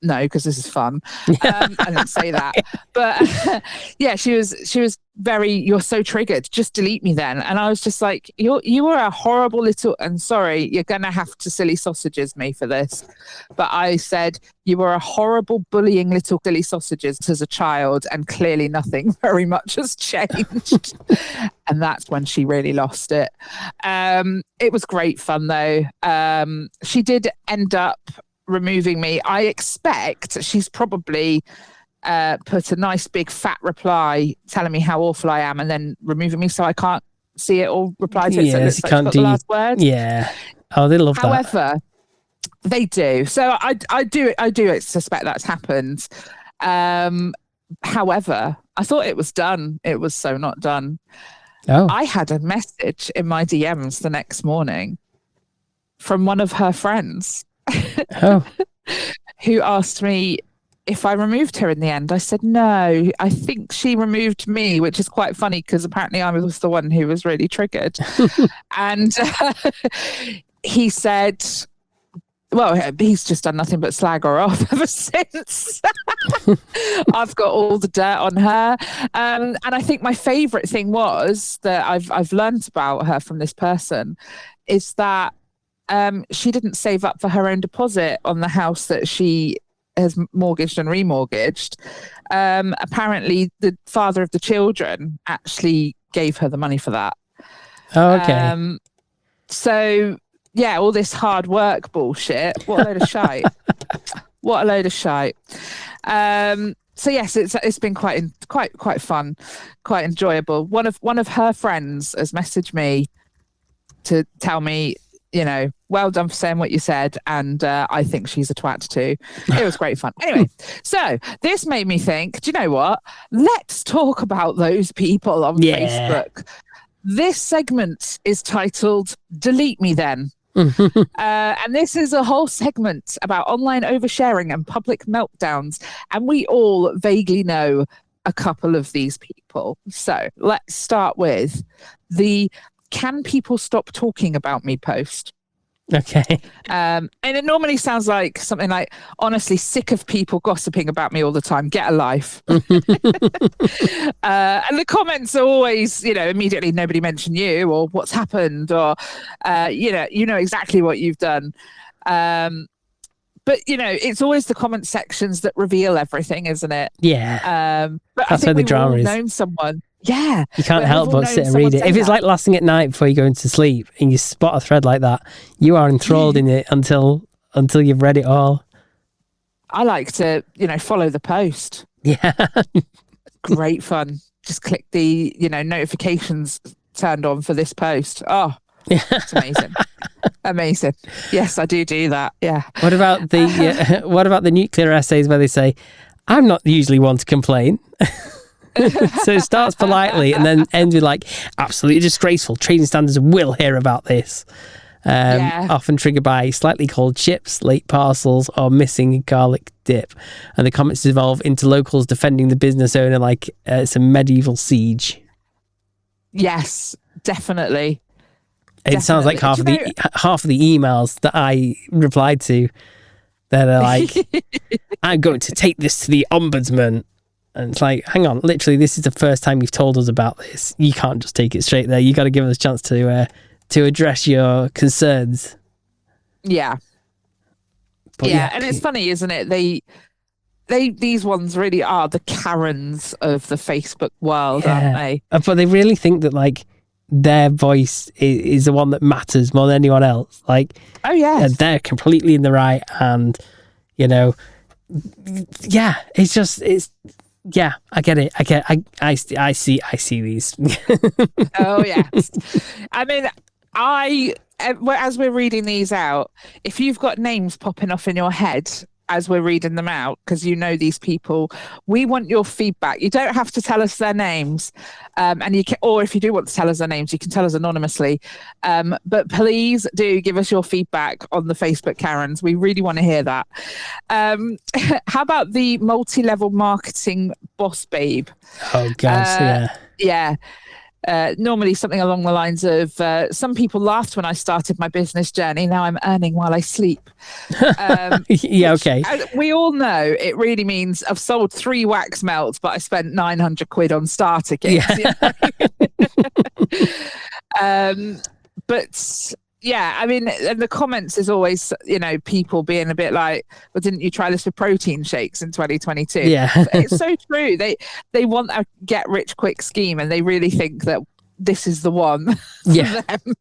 no, because this is fun. I didn't say that, but yeah, she was very, you're so triggered, just delete me then. And I was just like, you were a horrible little, and sorry, you're going to have to silly sausages me for this. But I said, you were a horrible bullying little silly sausages as a child, and clearly nothing very much has changed. And that's when she really lost it. It was great fun though. She did end up removing me. I expect she's probably put a nice big fat reply telling me how awful I am and then removing me so I can't see it or reply to it. So Yes, it looks like she's got the last word. Yeah. Oh, they love that. However, they do. So I do suspect that's happened. However, I thought it was done. It was so not done. Oh. I had a message in my DMs the next morning from one of her friends. Oh. Who asked me if I removed her in the end. I said no, I think she removed me, which is quite funny because apparently I was the one who was really triggered. And he said, well, he's just done nothing but slag her off ever since. I've got all the dirt on her. And I think my favourite thing was that I've learned about her from this person is that she didn't save up for her own deposit on the house that she has mortgaged and remortgaged. Apparently, the father of the children actually gave her the money for that. Oh, okay. So, yeah, all this hard work bullshit. What a load of shite. What a load of shite. So yes, it's been quite fun, quite enjoyable. One of her friends has messaged me to tell me, well done for saying what you said. And I think she's a twat too. It was great fun. Anyway, so this made me think, do you know what? Let's talk about those people on Facebook. This segment is titled Delete Me Then. And this is a whole segment about online oversharing and public meltdowns. And we all vaguely know a couple of these people. So let's start with the "Can people stop talking about me" post. Okay. And it normally sounds like something like, honestly, sick of people gossiping about me all the time. Get a life. And the comments are always, immediately nobody mentioned you or what's happened or, you know exactly what you've done. But, it's always the comment sections that reveal everything, isn't it? Yeah. But that's I think where the drama is. Known someone. Yeah. You can't help but sit and read it. If it's like last thing at night before you go into sleep and you spot a thread like that, you are enthralled in it until you've read it all. I like to, follow the post. Yeah. Great fun. Just click the, notifications turned on for this post. Oh, it's amazing. Amazing. Yes, I do that. Yeah. What about the nuclear essays where they say, "I'm not usually one to complain." So it starts politely and then ends with like, "Absolutely disgraceful. Trading standards will hear about this." Often triggered by slightly cold chips, late parcels, or missing garlic dip. And the comments evolve into locals defending the business owner like it's a medieval siege. Yes, definitely. It sounds like half of the emails that I replied to, they're like, "I'm going to take this to the ombudsman." And it's like, hang on, literally, this is the first time you've told us about this. You can't just take it straight there. You got to give us a chance to address your concerns. Yeah. But and it's funny, isn't it? These ones really are the Karens of the Facebook world, aren't they? But they really think that like their voice is the one that matters more than anyone else. Like, oh yeah, they're completely in the right, and yeah, I get it. I see these. Oh yes. I mean, as we're reading these out, if you've got names popping off in your head as we're reading them out, because you know these people. We want your feedback. You don't have to tell us their names, and you can, or if you do want to tell us their names, you can tell us anonymously. But please do give us your feedback on the Facebook Karens. We really want to hear that. How about the multi-level marketing boss babe? Oh God, yeah. Normally something along the lines of some people laughed when I started my business journey. Now I'm earning while I sleep. Yeah, okay. We all know it really means I've sold 3 wax melts, but I spent 900 quid on starter kits. Yeah. You know? But yeah, I mean, and the comments is always, you know, people being a bit like, well, didn't you try this with protein shakes in 2022? Yeah. It's so true. They want a get rich quick scheme, and they really think that this is the one for them.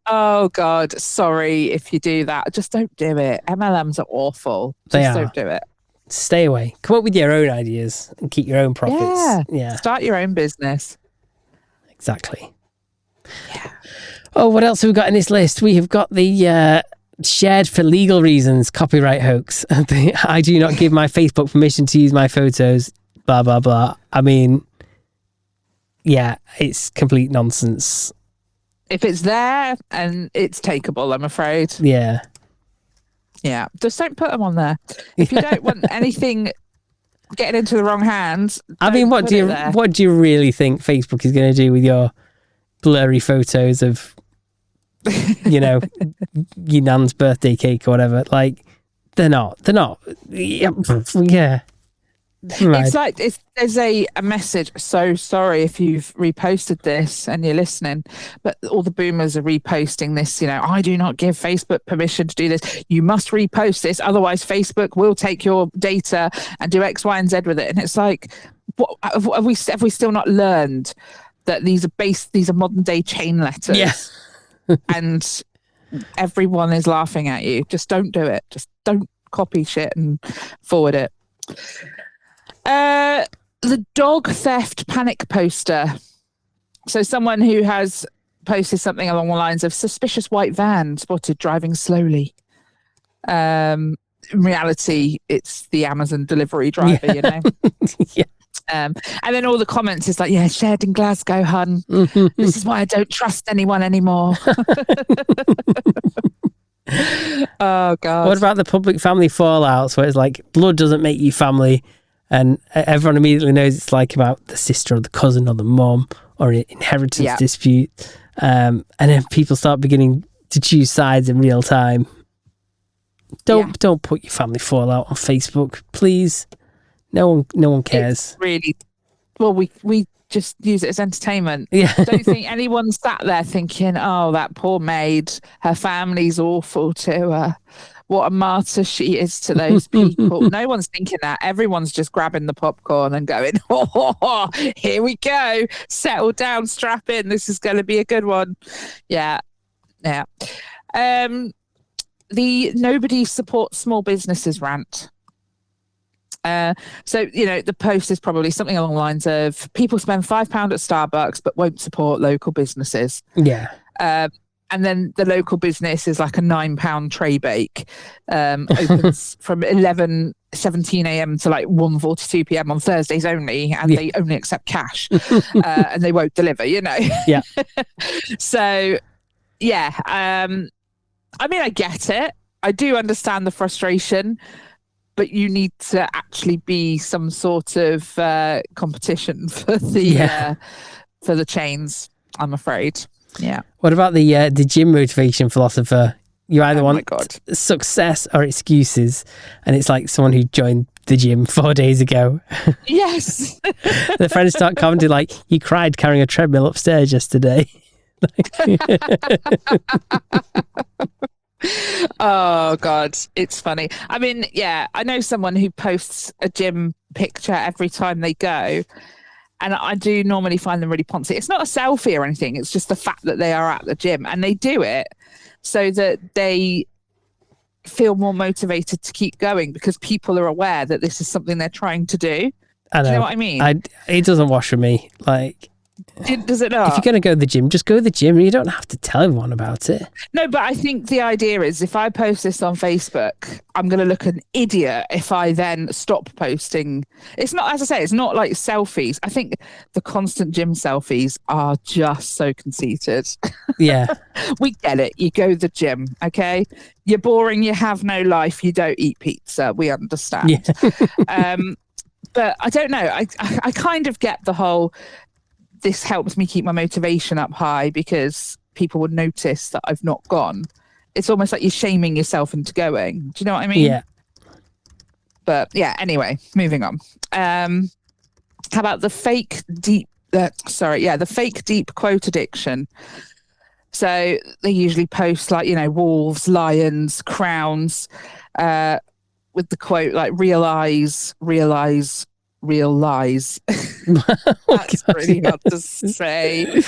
Oh God, sorry if you do that. Just don't do it. MLMs are awful. Just don't do it. Stay away. Come up with your own ideas and keep your own profits. Yeah. Start your own business. Exactly. Yeah. Oh, what else have we got in this list? We have got the shared for legal reasons copyright hoax. I do not give my Facebook permission to use my photos, blah, blah, blah. I mean, yeah, it's complete nonsense. If it's there and it's takeable, I'm afraid. Yeah. Yeah. Just don't put them on there. If you don't want anything getting into the wrong hands. I mean, what do you really think Facebook is going to do with your blurry photos of, you know, your nan's birthday cake or whatever? Like, they're not. Yeah. Right. It's like there's a message. So sorry if you've reposted this and you're listening, but all the boomers are reposting this. You know, I do not give Facebook permission to do this. You must repost this, otherwise Facebook will take your data and do X, Y, and Z with it. And it's like, what have we still not learned that these are modern day chain letters? Yeah. And everyone is laughing at you. Just don't do it. Just don't copy shit and forward it. The dog theft panic poster. So someone who has posted something along the lines of suspicious white van spotted driving slowly. In reality, it's the Amazon delivery driver, you know? Yeah. And then all the comments is like, yeah, shared in Glasgow, hun. This is why I don't trust anyone anymore. Oh, God. What about the public family fallouts where it's like, blood doesn't make you family, and everyone immediately knows it's like about the sister or the cousin or the mum or an inheritance dispute. And then people start beginning to choose sides in real time. Don't put your family fallout on Facebook, please. No one cares. It's really, well, we just use it as entertainment. Yeah. Don't think anyone's sat there thinking, oh, that poor maid, her family's awful to her. What a martyr she is to those people. No one's thinking that. Everyone's just grabbing the popcorn and going, oh, here we go. Settle down, strap in. This is going to be a good one. Yeah. Yeah. The nobody supports small businesses rant. So, you know, the post is probably something along the lines of people spend £5 at Starbucks but won't support local businesses. Yeah. And then the local business is like a £9 tray bake, opens from 11:17 a.m. to like 1:42 p.m. on Thursdays only, and they only accept cash, and they won't deliver, you know. Yeah. So, yeah, I mean, I get it. I do understand the frustration, but you need to actually be some sort of competition for the chains, I'm afraid. Yeah. What about the gym motivation philosopher? You either want success or excuses, and it's like someone who joined the gym 4 days ago. Yes. The friends start commenting like, "You cried carrying a treadmill upstairs yesterday." Oh God, it's funny. I mean, yeah, I know someone who posts a gym picture every time they go. And I do normally find them really poncy. It's not a selfie or anything. It's just the fact that they are at the gym, and they do it so that they feel more motivated to keep going because people are aware that this is something they're trying to do. I know. Do you know what I mean? It doesn't wash with me. Like, Does it not? If you're going to go to the gym, just go to the gym. You don't have to tell everyone about it. No, but I think the idea is if I post this on Facebook, I'm going to look an idiot if I then stop posting. It's not, as I say, it's not like selfies. I think the constant gym selfies are just so conceited. Yeah. We get it. You go to the gym, okay? You're boring. You have no life. You don't eat pizza. We understand. Yeah. But I don't know. I kind of get the whole, this helps me keep my motivation up high because people would notice that I've not gone. It's almost like you're shaming yourself into going. Do you know what I mean? Yeah. But yeah, anyway, moving on. How about the fake deep quote addiction? So they usually post like, wolves, lions, crowns, with the quote like realize, real lies. That's really hard to say.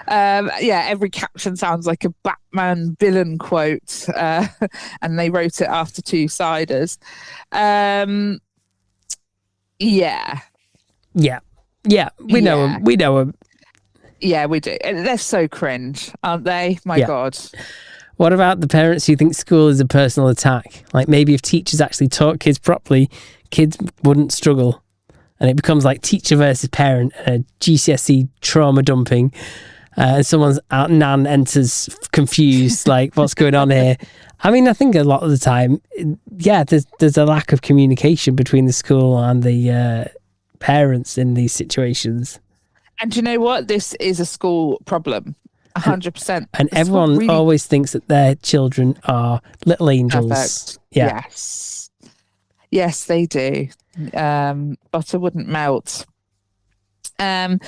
Every caption sounds like a Batman villain quote, and they wrote it after two-siders. Yeah, we know them. We know them. Yeah, we do. They're so cringe, aren't they? My God. What about the parents who think school is a personal attack? Like maybe if teachers actually taught kids properly, kids wouldn't struggle. And it becomes like teacher versus parent, GCSE trauma dumping. Someone's nan enters confused, like, what's going on here? I mean, I think a lot of the time, there's a lack of communication between the school and the parents in these situations. And do you know what? This is a school problem. 100%. And everyone always thinks that their children are little angels. Perfect. Yeah. Yes, they do. Butter wouldn't melt. I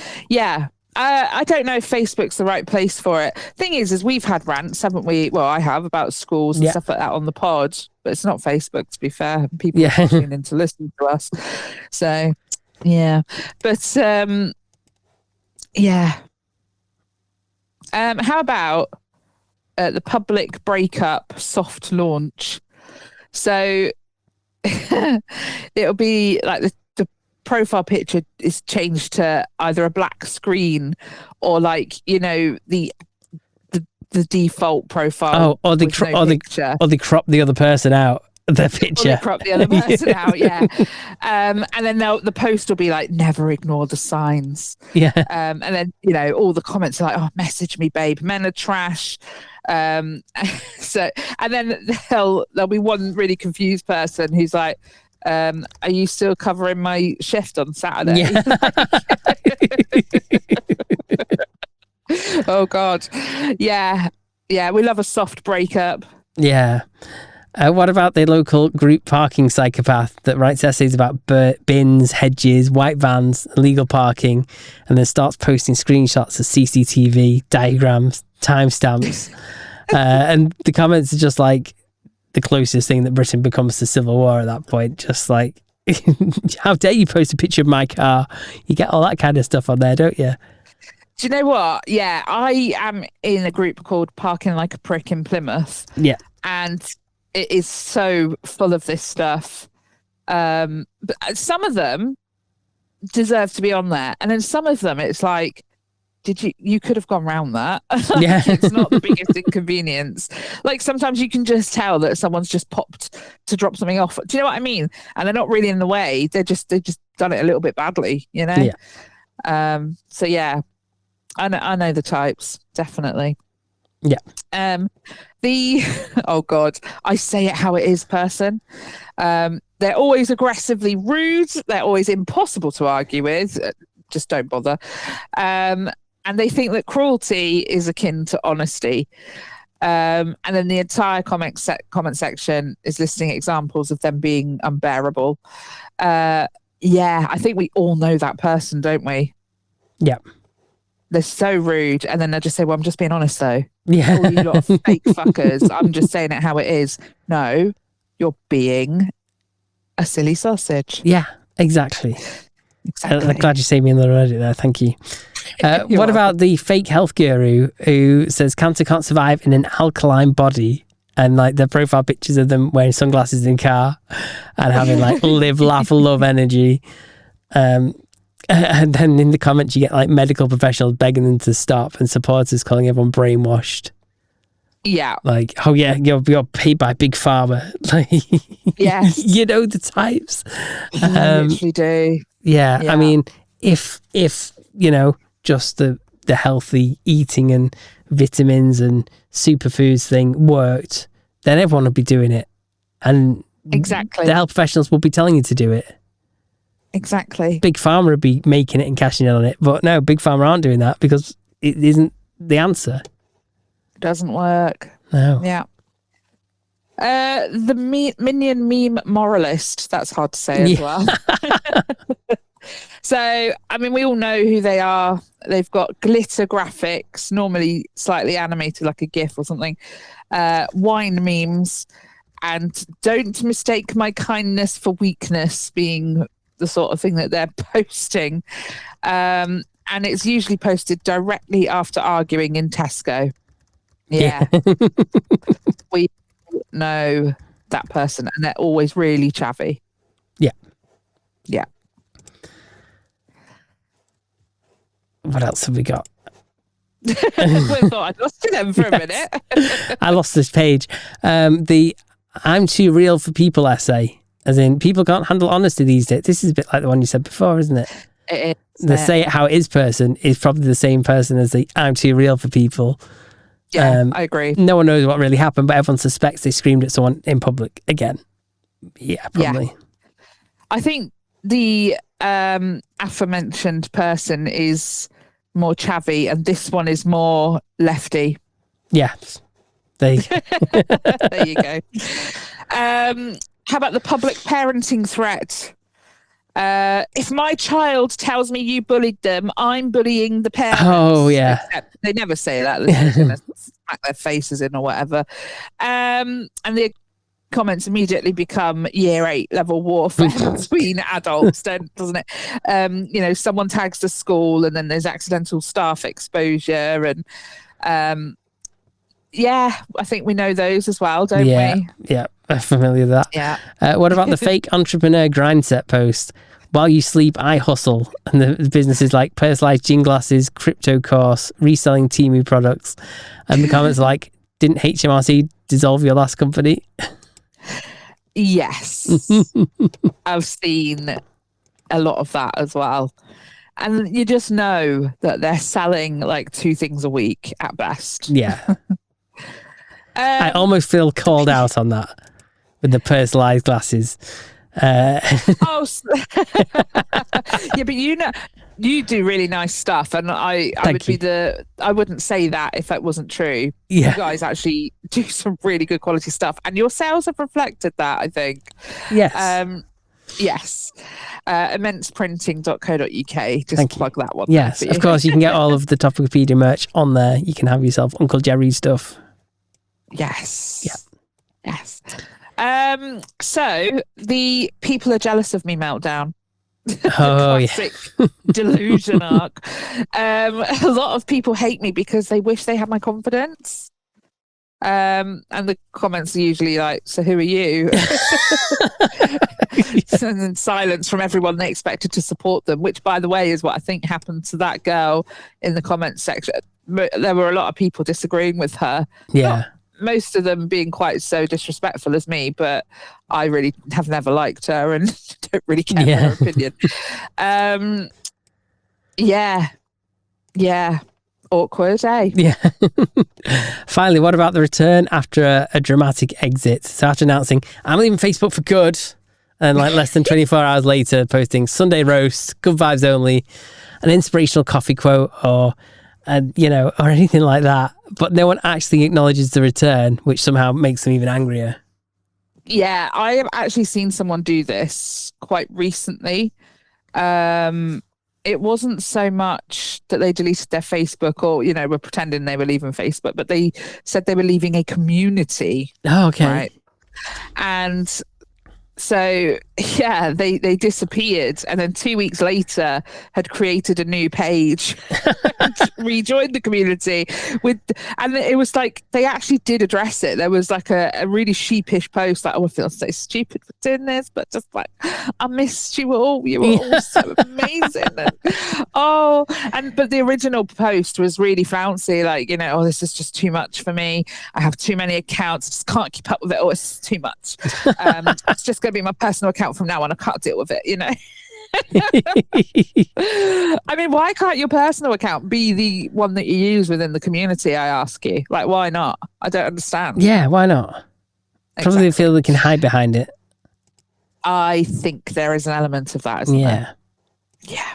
don't know if Facebook's the right place for it. Thing is we've had rants, haven't we? Well, I have, about schools and stuff like that on the pod, but it's not Facebook, to be fair. People are tuning in to listen to us. So, yeah. But, how about the public breakup soft launch? So it'll be like the profile picture is changed to either a black screen or like, the default profile. Or they crop the other person out. The picture. Crop the other person out, yeah. And then the post will be like, never ignore the signs. Yeah. And then, all the comments are like, oh, message me, babe. Men are trash. And then there'll be one really confused person who's like, are you still covering my shift on Saturday? Yeah. Oh, God. Yeah. Yeah, we love a soft breakup. Yeah. What about the local group parking psychopath that writes essays about bins, hedges, white vans, illegal parking, and then starts posting screenshots of CCTV, diagrams, timestamps, and the comments are just like the closest thing that Britain becomes to civil war at that point. Just like, how dare you post a picture of my car? You get all that kind of stuff on there, don't you? Do you know what? Yeah, I am in a group called Parking Like a Prick in Plymouth. Yeah. And it is so full of this stuff. But some of them deserve to be on there. And then some of them, it's like, you could have gone round that. Yeah. It's not the biggest inconvenience. Like sometimes you can just tell that someone's just popped to drop something off. Do you know what I mean? And they're not really in the way. They've just done it a little bit badly, Yeah. So yeah, I know the types, definitely. Yeah. Oh God, I say it how it is person. They're always aggressively rude. They're always impossible to argue with. Just don't bother. And they think that cruelty is akin to honesty. And then the entire comment section is listing examples of them being unbearable. I think we all know that person, don't we? Yeah. They're so rude. And then they'll just say, well, I'm just being honest though. Yeah. All you lot of fake fuckers. I'm just saying it how it is. No, you're being a silly sausage. Yeah, exactly. Exactly. I'm glad you saved me in the Reddit there. Thank you. What about the fake health guru who says cancer can't survive in an alkaline body? And like their profile pictures of them wearing sunglasses in car and having like live, laugh, love energy. And And then in the comments, you get like medical professionals begging them to stop and supporters calling everyone brainwashed. Yeah. Like, oh yeah, you're paid by Big Pharma. Like, yes. You know the types. You literally do. Yeah, I mean, if you know, just the healthy eating and vitamins and superfoods thing worked, then everyone would be doing it. And exactly, the health professionals will be telling you to do it. Exactly. Big Pharma would be making it and cashing in on it. But no, Big Pharma aren't doing that because it isn't the answer. It doesn't work. No. Yeah. The Minion meme moralist, that's hard to say as well. So, I mean, we all know who they are. They've got glitter graphics, normally slightly animated like a GIF or something, wine memes, and don't mistake my kindness for weakness being the sort of thing that they're posting. And it's usually posted directly after arguing in Tesco. Yeah. We know that person, and they're always really chavvy. Yeah. Yeah. What else have we got? We thought I'd lost you then for a minute. I lost this page. The I'm too real for people essay, as in people can't handle honesty these days. This is a bit like the one you said before, isn't it? It is. The say it how it is person is probably the same person as the I'm too real for people. Yeah, I agree. No one knows what really happened, but everyone suspects they screamed at someone in public again. Yeah, probably. Yeah. I think the aforementioned person is more chavvy, and this one is more lefty. Yes. There you go. How about the public parenting threat? If my child tells me you bullied them, I'm bullying the parents. Oh, yeah. Except they never say that. They're going to smack their faces in or whatever. And the comments immediately become year 8 level warfare between adults, doesn't it? You know, someone tags the school and then there's accidental staff exposure. And yeah, I think we know those as well, don't we? Yeah, I'm familiar with that. Yeah. What about the fake entrepreneur grind set post? While you sleep, I hustle. And the businesses like personalized gin glasses, crypto course, reselling Temu products. And the comments are like, didn't HMRC dissolve your last company? Yes. I've seen a lot of that as well. And you just know that they're selling like 2 things a week at best. Yeah. I almost feel called out on that with the personalized glasses. Yeah, but you know, you do really nice stuff, and I wouldn't say that if that wasn't true. Yeah. You guys actually do some really good quality stuff, and your sales have reflected that, I think. Yes. Yes. Immenceprinting.co.uk. Just plug that one. Yes, of course, you can get all of the Topicopedia merch on there. You can have yourself Uncle Jerry stuff. Yes. Yeah. Yes. So the people are jealous of me meltdown. Oh, classic delusion arc. A lot of people hate me because they wish they had my confidence. And the comments are usually like, so who are you? And then silence from everyone they expected to support them, which, by the way, is what I think happened to that girl in the comments section. There were a lot of people disagreeing with her. Yeah. Most of them being quite so disrespectful as me, but I really have never liked her and don't really care for her opinion. Yeah. Awkward, eh? Yeah. Finally, what about the return after a dramatic exit? So after announcing, I'm leaving Facebook for good, and like less than 24 hours later, posting Sunday roast, good vibes only, an inspirational coffee quote, or anything like that. But no one actually acknowledges the return, which somehow makes them even angrier. Yeah, I have actually seen someone do this quite recently. It wasn't so much that they deleted their Facebook or, were pretending they were leaving Facebook, but they said they were leaving a community. Oh, okay. Right? And So yeah, they disappeared, and then 2 weeks later had created a new page, and rejoined the community and it was like they actually did address it. There was like a really sheepish post like, "Oh, I feel so stupid for doing this, but just like I missed you all. You were all so amazing." But the original post was really flouncy, like, "Oh, this is just too much for me. I have too many accounts. I just can't keep up with it. Oh, it's too much. It's just going to be my personal account from now on. I can't deal with it, I mean, why can't your personal account be the one that you use within the community, I ask you? Like, why not? I don't understand. Yeah, why not? Probably Exactly. feel they can hide behind it. I think there is an element of that, isn't there? Yeah.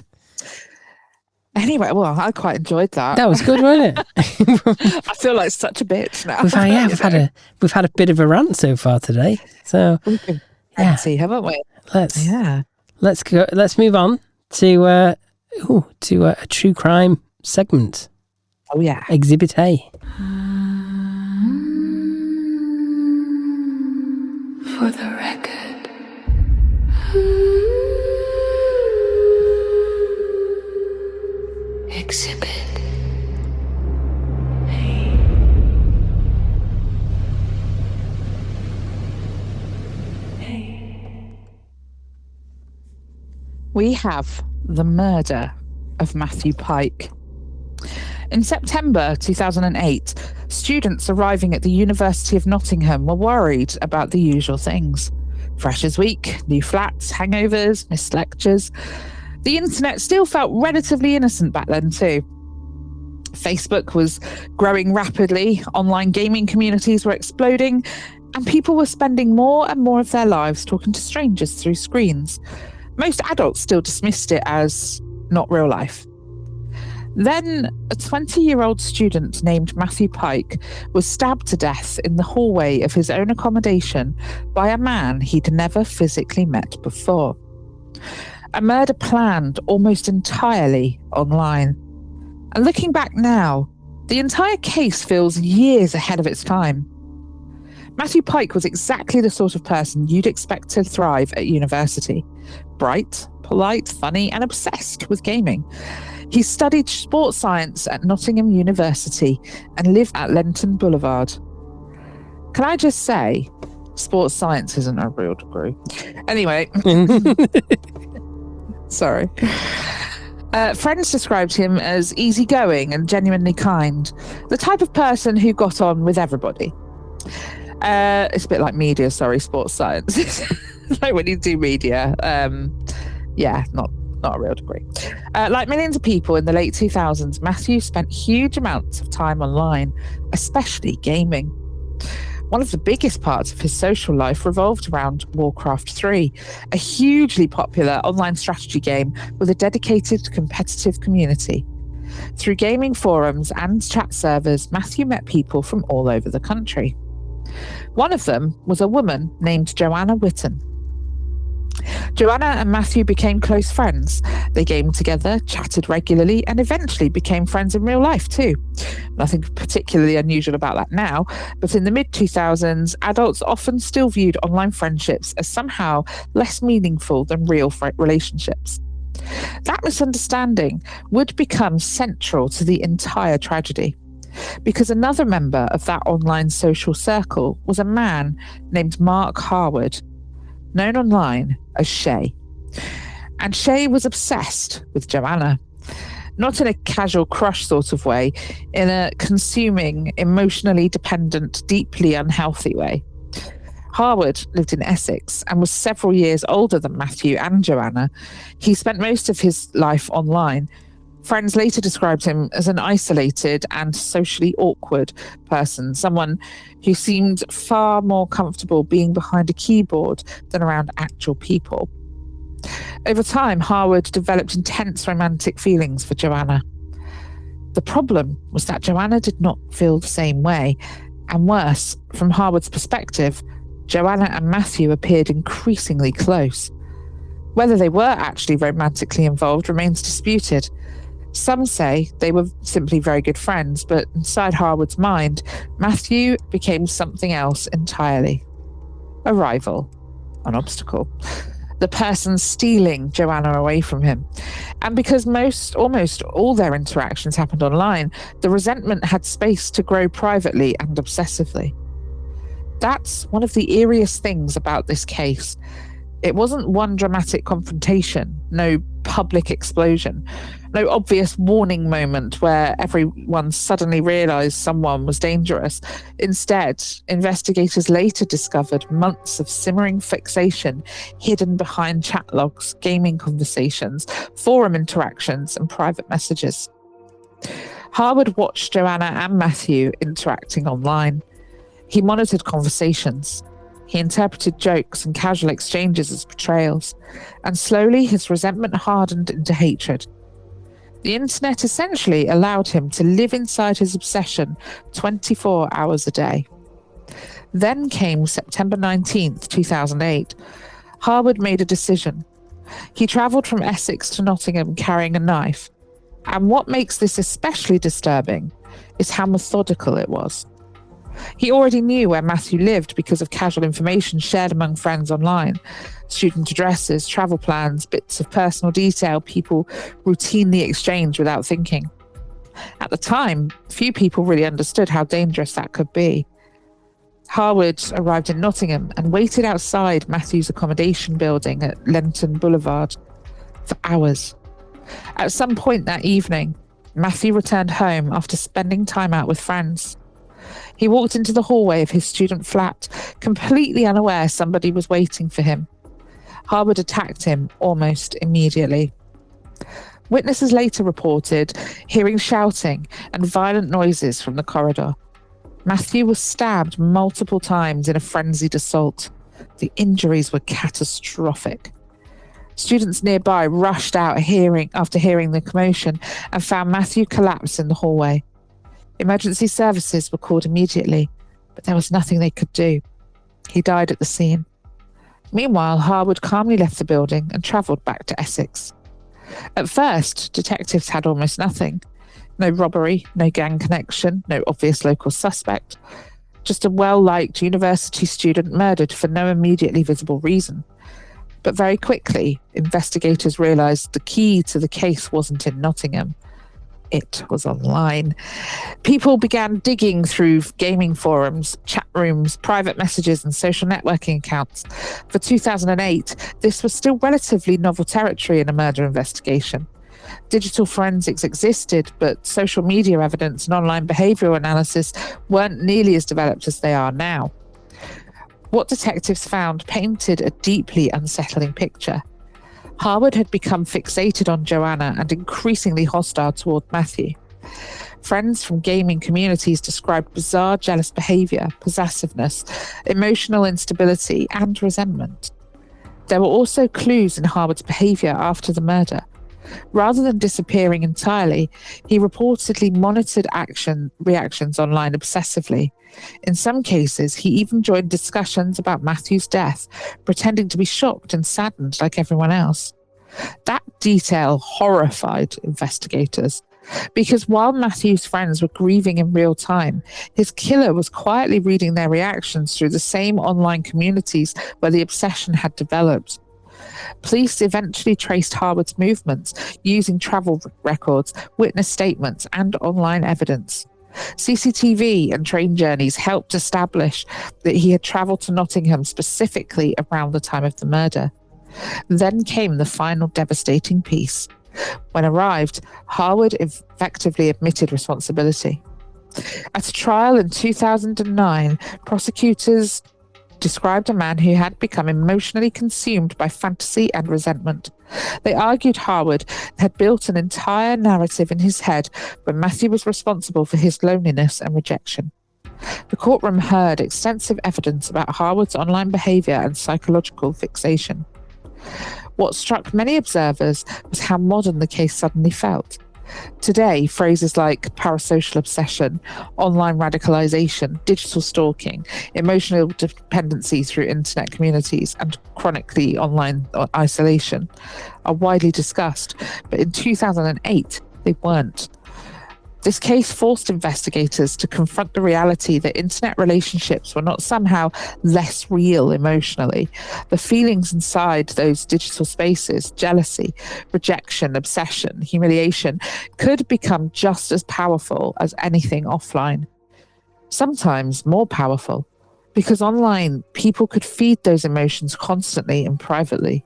Anyway, well, I quite enjoyed that. That was good, wasn't it? I feel like such a bitch now. We've had a bit of a rant so far today. So We've been fancy, haven't we? Let's go. Let's move on to a true crime segment. Oh yeah. Exhibit A. For the record. Exhibit. We have the murder of Matthew Pike. In September 2008, students arriving at the University of Nottingham were worried about the usual things. Freshers' week, new flats, hangovers, missed lectures. The internet still felt relatively innocent back then too. Facebook was growing rapidly, online gaming communities were exploding, and people were spending more and more of their lives talking to strangers through screens. Most adults still dismissed it as not real life. Then, a 20-year-old student named Matthew Pike was stabbed to death in the hallway of his own accommodation by a man he'd never physically met before. A murder planned almost entirely online. And looking back now, the entire case feels years ahead of its time. Matthew Pike was exactly the sort of person you'd expect to thrive at university. Bright, polite, funny, and obsessed with gaming. He studied sports science at Nottingham University and lived at Lenton Boulevard. Can I just say, sports science isn't a real degree. Anyway. Sorry. Friends described him as easygoing and genuinely kind. The type of person who got on with everybody. It's a bit like media, sports science. Like when you do media. Not a real degree. Like millions of people in the late 2000s, Matthew spent huge amounts of time online, especially gaming. One of the biggest parts of his social life revolved around Warcraft 3, a hugely popular online strategy game with a dedicated competitive community. Through gaming forums and chat servers, Matthew met people from all over the country. One of them was a woman named Joanna Whitten. Joanna and Matthew became close friends. They gamed together, chatted regularly, and eventually became friends in real life too. Nothing particularly unusual about that now, but in the mid-2000s, adults often still viewed online friendships as somehow less meaningful than real relationships. That misunderstanding would become central to the entire tragedy, because another member of that online social circle was a man named Mark Harwood, known online as Shay. And Shay was obsessed with Joanna, not in a casual crush sort of way, in a consuming, emotionally dependent, deeply unhealthy way. Harwood lived in Essex and was several years older than Matthew and Joanna. He spent most of his life online. Friends later described him as an isolated and socially awkward person, someone who seemed far more comfortable being behind a keyboard than around actual people. Over time, Harwood developed intense romantic feelings for Joanna. The problem was that Joanna did not feel the same way, and worse, from Harwood's perspective, Joanna and Matthew appeared increasingly close. Whether they were actually romantically involved remains disputed. Some say they were simply very good friends, but inside Harwood's mind, Matthew became something else entirely. A rival. an obstacle. The person stealing Joanna away from him. And because almost all their interactions happened online, the resentment had space to grow privately and obsessively. That's one of the eeriest things about this case. It wasn't one dramatic confrontation, no public explosion, no obvious warning moment where everyone suddenly realized someone was dangerous. Instead, investigators later discovered months of simmering fixation hidden behind chat logs, gaming conversations, forum interactions, and private messages. Harwood watched Joanna and Matthew interacting online. He monitored conversations. He interpreted jokes and casual exchanges as betrayals, and slowly his resentment hardened into hatred. The internet essentially allowed him to live inside his obsession 24 hours a day. Then came September 19th, 2008. Harwood made a decision. He travelled from Essex to Nottingham carrying a knife. And what makes this especially disturbing is how methodical it was. He already knew where Matthew lived because of casual information shared among friends online. Student addresses, travel plans, bits of personal detail people routinely exchange without thinking. At the time, few people really understood how dangerous that could be. Harwood arrived in Nottingham and waited outside Matthew's accommodation building at Lenton Boulevard for hours. At some point that evening, Matthew returned home after spending time out with friends. He walked into the hallway of his student flat, completely unaware somebody was waiting for him. Harwood attacked him almost immediately. Witnesses later reported hearing shouting and violent noises from the corridor. Matthew was stabbed multiple times in a frenzied assault. The injuries were catastrophic. Students nearby rushed out after hearing the commotion and found Matthew collapsed in the hallway. Emergency services were called immediately, but there was nothing they could do. He died at the scene. Meanwhile, Harwood calmly left the building and travelled back to Essex. At first, detectives had almost nothing. No robbery, no gang connection, no obvious local suspect. Just a well-liked university student murdered for no immediately visible reason. But very quickly, investigators realised the key to the case wasn't in Nottingham. It was online. People began digging through gaming forums, chat rooms, private messages, and social networking accounts. For 2008, this was still relatively novel territory in a murder investigation. Digital forensics existed, but social media evidence and online behavioural analysis weren't nearly as developed as they are now. What detectives found painted a deeply unsettling picture. Harwood had become fixated on Joanna and increasingly hostile toward Matthew. Friends from gaming communities described bizarre jealous behaviour, possessiveness, emotional instability, and resentment. There were also clues in Harwood's behaviour after the murder. Rather than disappearing entirely, he reportedly monitored reactions online obsessively. In some cases, he even joined discussions about Matthew's death, pretending to be shocked and saddened like everyone else. That detail horrified investigators, because while Matthew's friends were grieving in real time, his killer was quietly reading their reactions through the same online communities where the obsession had developed. Police eventually traced Harwood's movements using travel records, witness statements, and online evidence. CCTV and train journeys helped establish that he had travelled to Nottingham specifically around the time of the murder. Then came the final devastating piece. When arrived, Harwood effectively admitted responsibility. At a trial in 2009, prosecutors described a man who had become emotionally consumed by fantasy and resentment. They argued Harwood had built an entire narrative in his head when Matthew was responsible for his loneliness and rejection. The courtroom heard extensive evidence about Harwood's online behaviour and psychological fixation. What struck many observers was how modern the case suddenly felt. Today, phrases like parasocial obsession, online radicalization, digital stalking, emotional dependency through internet communities, and chronically online isolation are widely discussed, but in 2008, they weren't. This case forced investigators to confront the reality that internet relationships were not somehow less real emotionally. The feelings inside those digital spaces, jealousy, rejection, obsession, humiliation, could become just as powerful as anything offline. Sometimes more powerful, because online people could feed those emotions constantly and privately.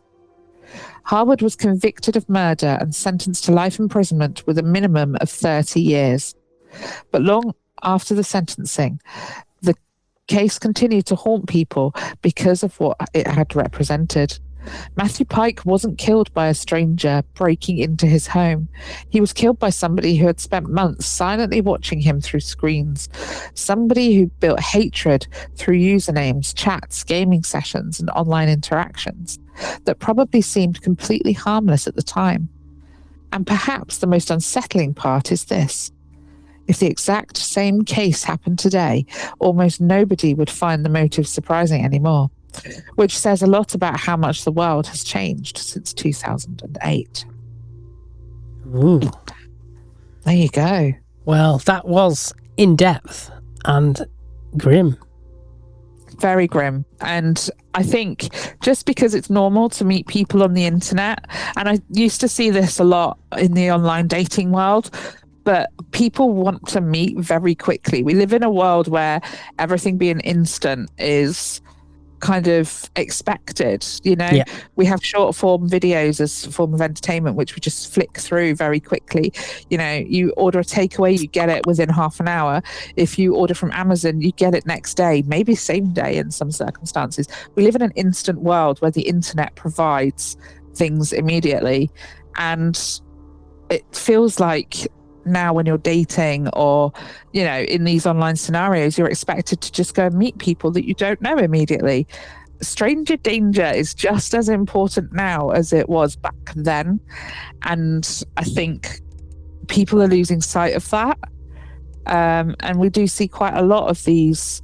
Harwood was convicted of murder and sentenced to life imprisonment with a minimum of 30 years. But long after the sentencing, the case continued to haunt people because of what it had represented. Matthew Pike wasn't killed by a stranger breaking into his home. He was killed by somebody who had spent months silently watching him through screens. Somebody who built hatred through usernames, chats, gaming sessions, and online interactions that probably seemed completely harmless at the time. And perhaps the most unsettling part is this. If the exact same case happened today, almost nobody would find the motive surprising anymore, which says a lot about how much the world has changed since 2008. Ooh. There you go. Well, that was in-depth and grim. Very grim. And I think just because it's normal to meet people on the internet, and I used to see this a lot in the online dating world, but people want to meet very quickly. We live in a world where everything being instant is kind of expected, you know. Yeah. We have short form videos as a form of entertainment, which we just flick through very quickly. You know, you order a takeaway, you get it within half an hour. If you order from Amazon, you get it next day, maybe same day in some circumstances. We live in an instant world where the internet provides things immediately, and it feels like now when you're dating or, you know, in these online scenarios, you're expected to just go and meet people that you don't know immediately. Stranger danger is just as important now as it was back then. And I think people are losing sight of that. And we do see quite a lot of these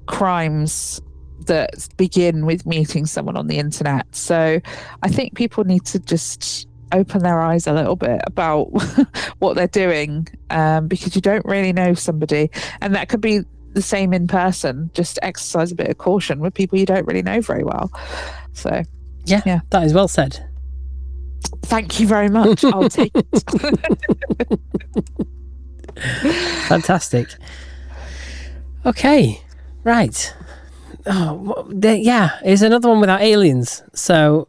crimes that begin with meeting someone on the internet. So I think people need to just open their eyes a little bit about what they're doing, because you don't really know somebody, and that could be the same in person. Just exercise a bit of caution with people you don't really know very well. So yeah, that is well said. Thank you very much. I'll take it. Fantastic. Okay, right. It's another one without aliens, so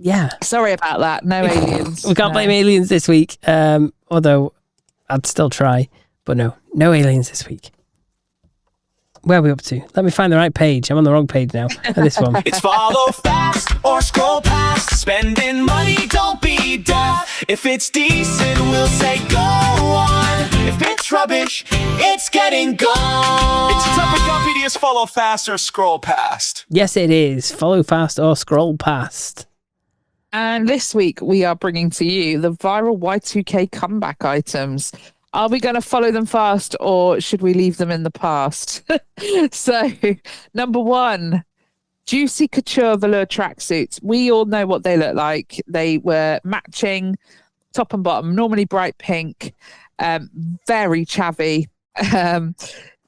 yeah. Sorry about that. No aliens. We can't blame aliens this week. Although I'd still try. But no aliens this week. Where are we up to? Let me find the right page. I'm on the wrong page now. This one. It's follow fast or scroll past. Spending money, don't be daft. If it's decent, we'll say go on. If it's rubbish, it's getting gone. It's Topicopedia's follow fast or scroll past. Yes, it is. Follow fast or scroll past. And this week we are bringing to you the viral Y2K comeback items. Are we going to follow them fast, or should we leave them in the past? So, number one, Juicy Couture velour tracksuits. We all know what they look like. They were matching top and bottom, normally bright pink, very chavvy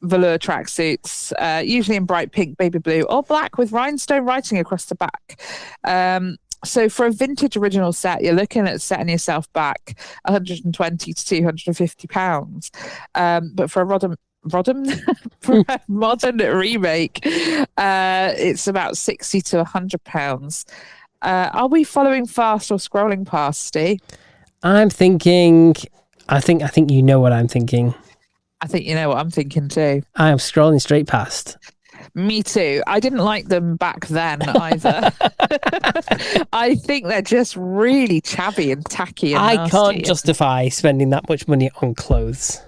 velour tracksuits, usually in bright pink, baby blue, or black with rhinestone writing across the back. So for a vintage original set, you're looking at setting yourself back 120 to 250 pounds. But for a for a modern remake, it's about 60 to 100 pounds. Are we following fast or scrolling past, Steve? I'm thinking, I think you know what I'm thinking. I think you know what I'm thinking too. I am scrolling straight past. Me too. I didn't like them back then either. I think they're just really chavvy and tacky and I nasty. can't justify spending that much money on clothes.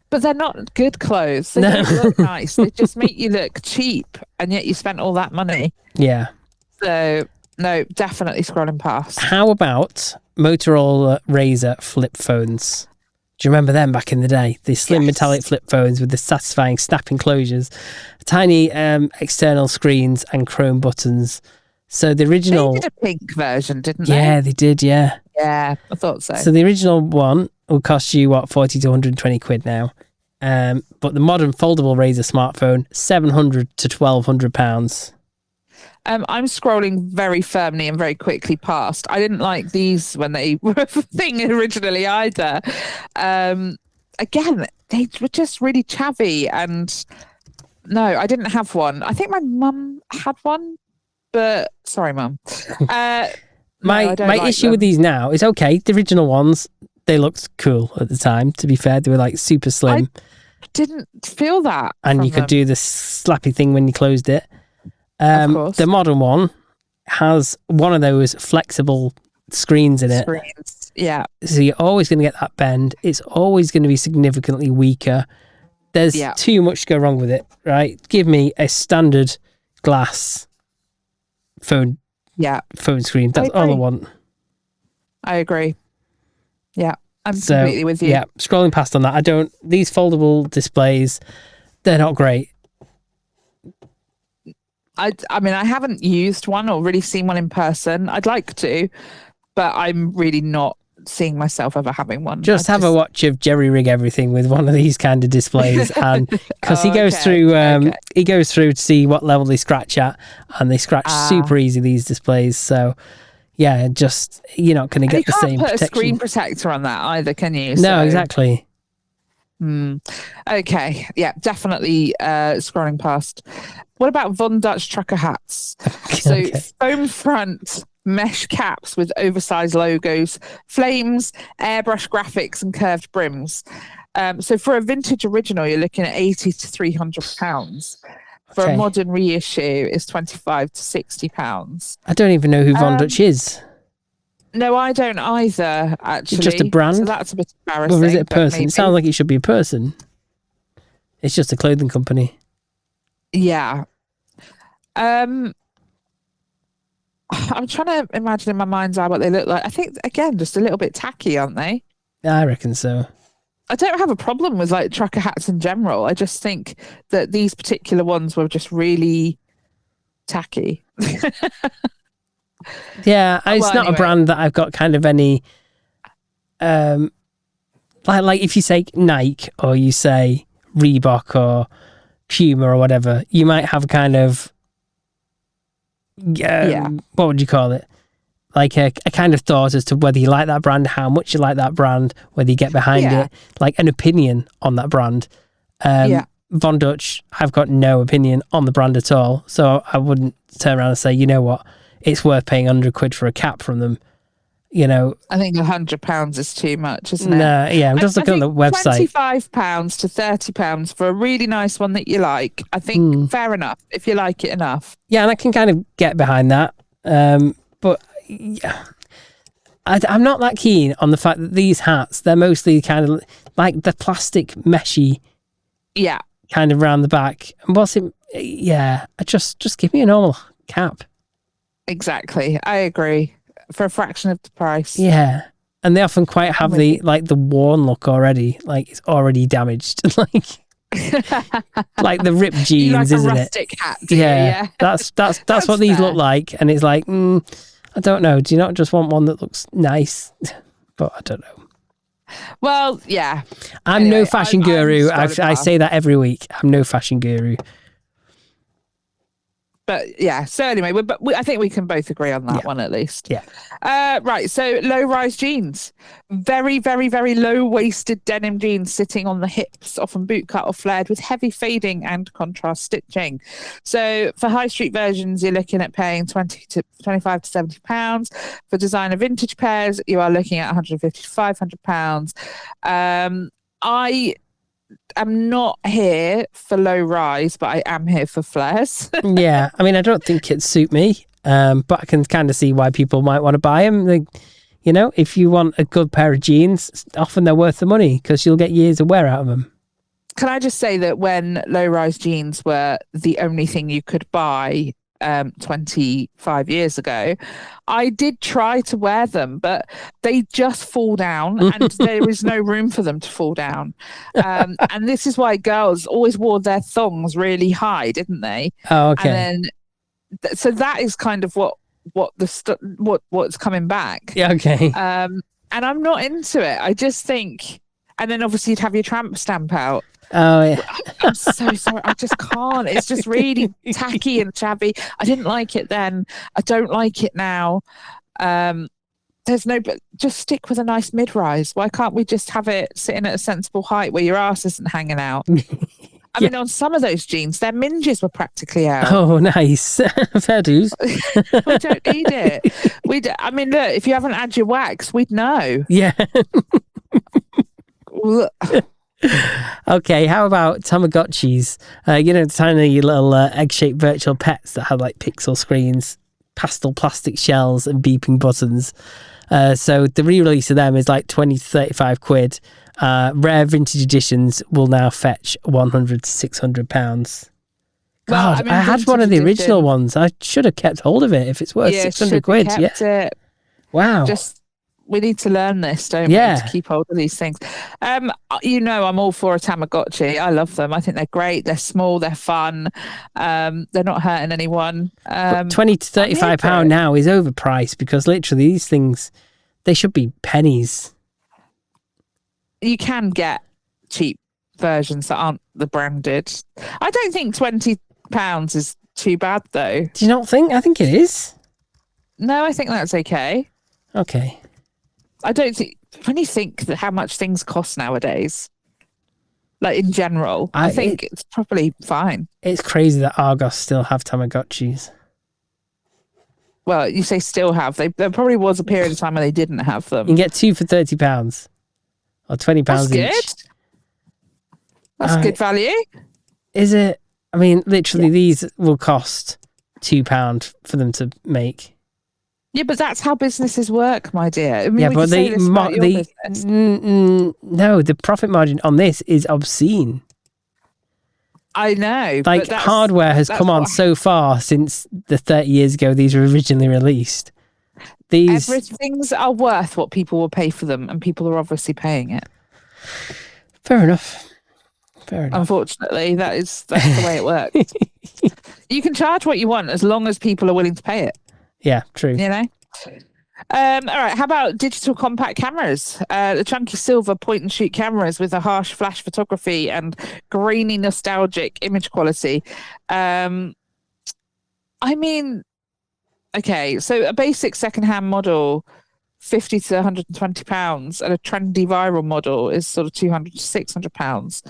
But they're not good clothes. They don't look nice. They just make you look cheap, and yet you spent all that money. Yeah. So, no, definitely scrolling past. How about Motorola Razr flip phones? Do you remember them back in the day? The slim metallic flip phones with the satisfying snap enclosures, tiny external screens and chrome buttons. So the original... They did a pink version, didn't they? Yeah, they did, yeah. Yeah, I thought so. So the original one will cost you, 40 to 120 quid now. But the modern foldable Razr smartphone, 700 to 1,200 pounds. I'm scrolling very firmly and very quickly past. I didn't like these when they were a thing originally either. Again, they were just really chavvy, and no, I didn't have one. I think my mum had one, but sorry, mum. My issue with these now is, okay, the original ones, they looked cool at the time. To be fair, they were like super slim. I didn't feel that. And you could do the slappy thing when you closed it. Of course. The modern one has one of those flexible screens in it. Yeah. So you're always going to get that bend. It's always going to be significantly weaker. There's too much to go wrong with it, right? Give me a standard glass phone screen. That's all I want. I agree. Yeah. I'm completely with you. Yeah, scrolling past on that. These foldable displays, they're not great. I mean, I haven't used one or really seen one in person. I'd like to, but I'm really not seeing myself ever having one. Just have a watch of Jerry Rig Everything with one of these kind of displays, and because he goes through to see what level they scratch at, and they scratch super easy, these displays. So yeah, just you're not going to get the same protection. You can't put a screen protector on that either, can you? No, exactly. Okay, yeah, definitely scrolling past. What about Von Dutch trucker hats? So foam front mesh caps with oversized logos, flames, airbrush graphics, and curved brims. So for a vintage original, you're looking at 80 to 300 pounds. For a modern reissue, it's 25 to 60 pounds. I don't even know who Von Dutch is. No, I don't either, actually. It's just a brand? So that's a bit embarrassing. Or is it a person? It sounds like it should be a person. It's just a clothing company. Yeah. I'm trying to imagine in my mind's eye what they look like. I think, again, just a little bit tacky, aren't they? I reckon so. I don't have a problem with like trucker hats in general. I just think that these particular ones were just really tacky. Yeah, it's not a brand that I've got kind of any like if you say Nike or you say Reebok or Puma or whatever, you might have kind of what would you call it? Like a kind of thought as to whether you like that brand, how much you like that brand, whether you get behind it, like an opinion on that brand. Von Dutch, I've got no opinion on the brand at all, so I wouldn't turn around and say, you know what, it's worth paying 100 quid for a cap from them. You know, I think £100 is too much, isn't it? No, yeah, I'm just looking on the website. £25 to £30 for a really nice one that you like. I think fair enough if you like it enough. Yeah, and I can kind of get behind that. But yeah, I'm not that keen on the fact that these hats, they're mostly kind of like the plastic meshy, kind of round the back. And what's it? Yeah, just give me a normal cap. Exactly, I agree. For a fraction of the price. Yeah. And they often quite have the worn look already. Like it's already damaged. like the ripped jeans, like isn't a rustic it? Hat, yeah. That's what these look like. And it's like, I don't know. Do you not just want one that looks nice? But I don't know. Well, yeah. I'm no fashion guru. I say that every week. I'm no fashion guru. But yeah, so anyway, I think we can both agree on that one at least. Yeah. Right, so low-rise jeans. Very, very, very low-waisted denim jeans sitting on the hips, often bootcut or flared with heavy fading and contrast stitching. So for high street versions, you're looking at paying 25 to £70. For designer vintage pairs, you are looking at 150 to £500. I'm not here for low rise, but I am here for flares. Yeah, I mean, I don't think it'd suit me, but I can kind of see why people might want to buy them. Like, you know, if you want a good pair of jeans, often they're worth the money because you'll get years of wear out of them. Can I just say that when low rise jeans were the only thing you could buy 25 years ago, I did try to wear them, but they just fall down and there is no room for them to fall down. And this is why girls always wore their thongs really high, didn't they? Oh, okay. And then, so that is kind of what's coming back. Yeah, okay. and I'm not into it. I just think, and then obviously you'd have your tramp stamp out. Oh yeah. I'm so sorry. I just can't. It's just really tacky and shabby. I didn't like it then. I don't like it now. There's no, but just stick with a nice mid-rise. Why can't we just have it sitting at a sensible height where your ass isn't hanging out? I mean, on some of those jeans, their minges were practically out. Oh, nice. Fair dues. We don't need it. I mean, look, if you haven't had your wax, we'd know. Yeah. Look. Okay, how about Tamagotchis? The tiny little egg-shaped virtual pets that have like pixel screens, pastel plastic shells, and beeping buttons. So the re-release of them is like 20 to 35 quid. Rare vintage editions will now fetch 100 to 600 pounds. God, I had one of the original ones. I should have kept hold of it if it's worth 600 quid. It. Wow. We need to learn this, don't we? To keep hold of these things. I'm all for a Tamagotchi. I love them. I think they're great. They're small. They're fun. They're not hurting anyone. 20 to 35 pound now is overpriced because literally these things, they should be pennies. You can get cheap versions that aren't the branded. I don't think £20 is too bad though. Do you not think? I think it is. No, I think that's okay. Okay. I don't think, when you think that how much things cost nowadays, like in general, I think it's probably fine. It's crazy that Argos still have Tamagotchis. Well, you say still have. There probably was a period of time where they didn't have them. You can get 2 for £30 or £20 each. Good. That's good value. Is it? I mean, literally, these will cost £2 for them to make. Yeah, but that's how businesses work, my dear. I mean, yeah, but no, the profit margin on this is obscene. I know. Like, hardware has come on so far since the 30 years ago these were originally released. Things are worth what people will pay for them, and people are obviously paying it. Fair enough. Unfortunately, that's the way it works. You can charge what you want as long as people are willing to pay it. Yeah, true. You know? All right, how about digital compact cameras? The chunky silver point and shoot cameras with a harsh flash photography and grainy nostalgic image quality. I mean, okay, so a basic secondhand model, £50 to £120, and a trendy viral model is sort of £200 to £600.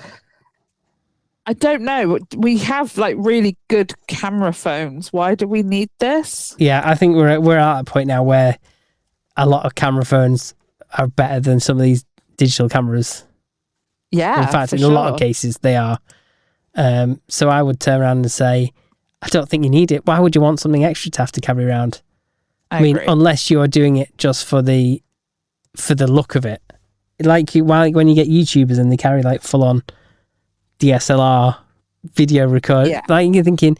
I don't know. We have like really good camera phones. Why do we need this? Yeah, I think we're at a point now where a lot of camera phones are better than some of these digital cameras. Yeah, in fact, in a lot of cases they are. So I would turn around and say, I don't think you need it. Why would you want something extra to have to carry around? I mean, agree. Unless you are doing it just for the look of it. Like when you get YouTubers and they carry like full on DSLR video record, like you're thinking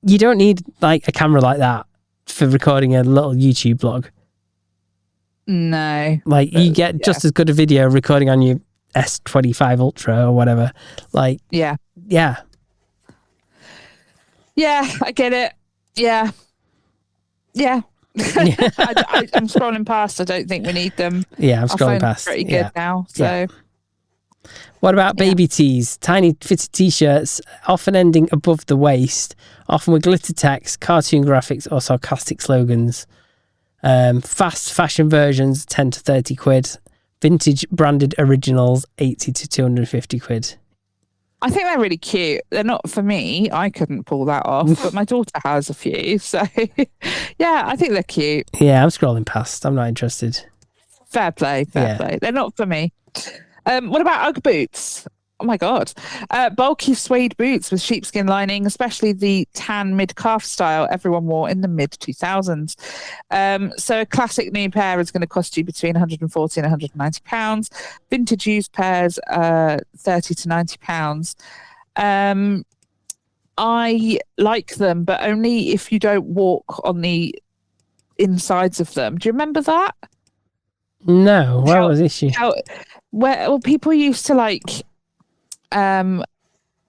you don't need like a camera like that for recording a little YouTube vlog. No, like you get just as good a video recording on your S25 Ultra or whatever. Like yeah, I get it. Yeah. I'm scrolling past. I don't think we need them. Yeah, I'm scrolling past. Pretty good now. So. Yeah. What about baby tees? Tiny fitted t-shirts, often ending above the waist, often with glitter text, cartoon graphics, or sarcastic slogans. Fast fashion versions, 10 to 30 quid. Vintage branded originals, 80 to 250 quid. I think they're really cute. They're not for me. I couldn't pull that off, but my daughter has a few. So, yeah, I think they're cute. Yeah, I'm scrolling past. I'm not interested. Fair play. They're not for me. What about Ugg boots? Oh my God. Bulky suede boots with sheepskin lining, especially the tan mid-calf style everyone wore in the mid-2000s. So a classic new pair is going to cost you between £140 and £190. Vintage used pairs, £30 to £90. I like them, but only if you don't walk on the insides of them. Do you remember that? No, what was the issue? Well, people used to like,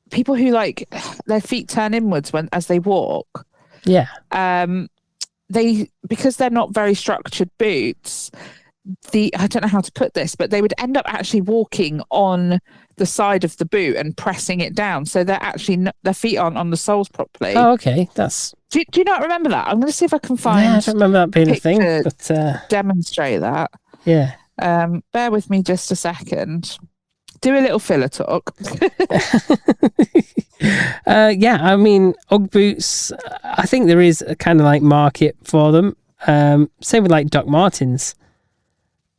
people who like their feet turn inwards as they walk. Yeah. Because they're not very structured boots, I don't know how to put this, but they would end up actually walking on the side of the boot and pressing it down, so they're actually their feet aren't on the soles properly. Oh, okay. That's. Do you not remember that? I'm going to see if I can find. Yeah, I don't remember that being a thing, but demonstrate that. Yeah. Bear with me just a second. Do a little filler talk. Yeah, I mean, Ugg boots, I think there is a kind of like market for them. Same with like Doc Martens.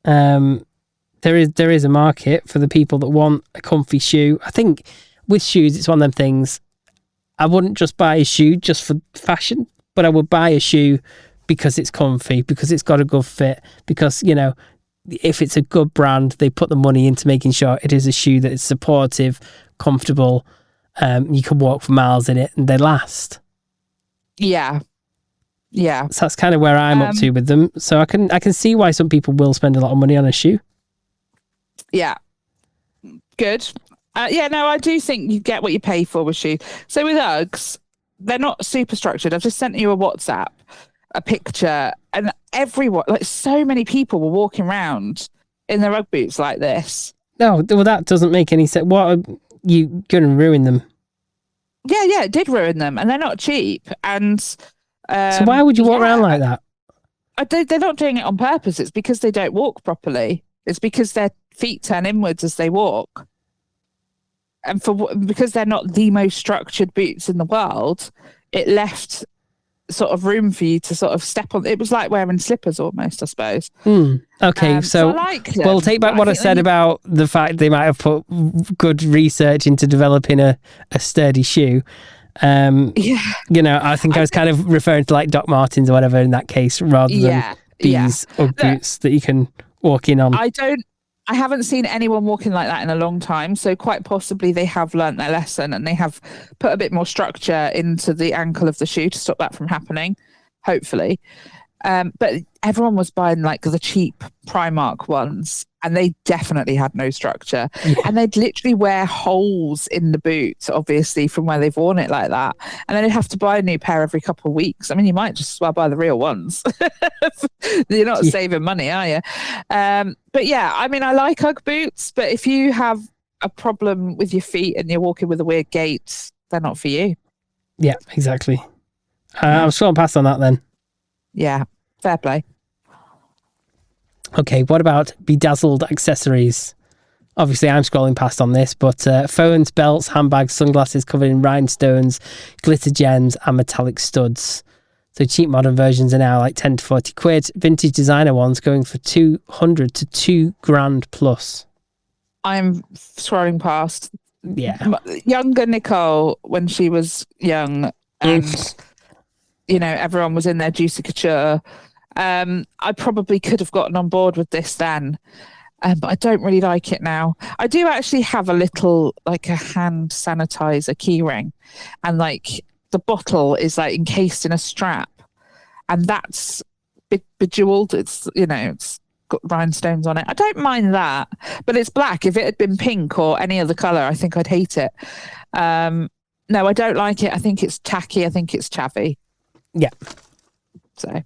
There is a market for the people that want a comfy shoe. I think with shoes, it's one of them things. I wouldn't just buy a shoe just for fashion, but I would buy a shoe because it's comfy, because it's got a good fit, because, you know, if it's a good brand, they put the money into making sure it is a shoe that is supportive, comfortable. You can walk for miles in it and they last. Yeah. Yeah. So that's kind of where I'm up to with them. So I can see why some people will spend a lot of money on a shoe. Yeah. Good. Yeah, no, I do think you get what you pay for with shoes. So with Uggs, they're not super structured. I've just sent you a WhatsApp, a picture, and everyone, like so many people were walking around in their Ugg boots like this. No, well, that doesn't make any sense. What are you going to ruin them? Yeah, it did ruin them, and they're not cheap. And so why would you walk around like that? They're not doing it on purpose. It's because they don't walk properly. It's because their feet turn inwards as they walk. And because they're not the most structured boots in the world, it left sort of room for you to sort of step on. It was like wearing slippers almost, I suppose. Okay, so I like them, well, take back what I said about the fact they might have put good research into developing a sturdy shoe. Yeah. You know, I think I was kind of referring to like Doc Martens or whatever in that case, rather than these Ugg boots that you can walk in on. I haven't seen anyone walking like that in a long time, so quite possibly they have learnt their lesson and they have put a bit more structure into the ankle of the shoe to stop that from happening, hopefully. But everyone was buying like the cheap Primark ones, and they definitely had no structure. Yeah. And they'd literally wear holes in the boots, obviously, from where they've worn it like that. And then they'd have to buy a new pair every couple of weeks. I mean, you might just as well buy the real ones. You're not saving money, are you? But yeah, I mean, I like Ugg boots, but if you have a problem with your feet and you're walking with a weird gait, they're not for you. Yeah, exactly. I'm scrolling past on that then. Yeah, fair play. Okay, what about bedazzled accessories? Obviously, I'm scrolling past on this, but phones, belts, handbags, sunglasses covered in rhinestones, glitter gems, and metallic studs. So cheap modern versions are now like 10 to 40 quid. Vintage designer ones going for 200 to $2,000 plus. I'm scrolling past. Yeah. Younger Nicole, when she was young, and you know, everyone was in their Juicy Couture. I probably could have gotten on board with this then, but I don't really like it now. I do actually have a little, like a hand sanitizer key ring, and like the bottle is like encased in a strap, and that's bejeweled. It's, you know, it's got rhinestones on it. I don't mind that, but it's black. If it had been pink or any other color, I think I'd hate it. No, I don't like it. I think it's tacky. I think it's chavvy. Yeah. So,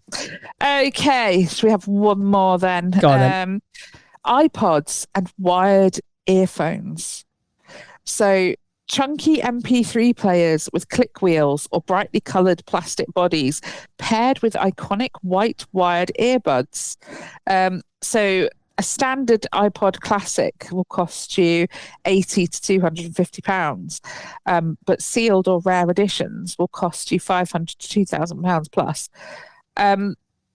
okay, so we have one more then. Go on, then. iPods and wired earphones. So, chunky MP3 players with click wheels or brightly coloured plastic bodies paired with iconic white wired earbuds. So, a standard iPod Classic will cost you £80 to £250, but sealed or rare editions will cost you £500 to £2,000 plus.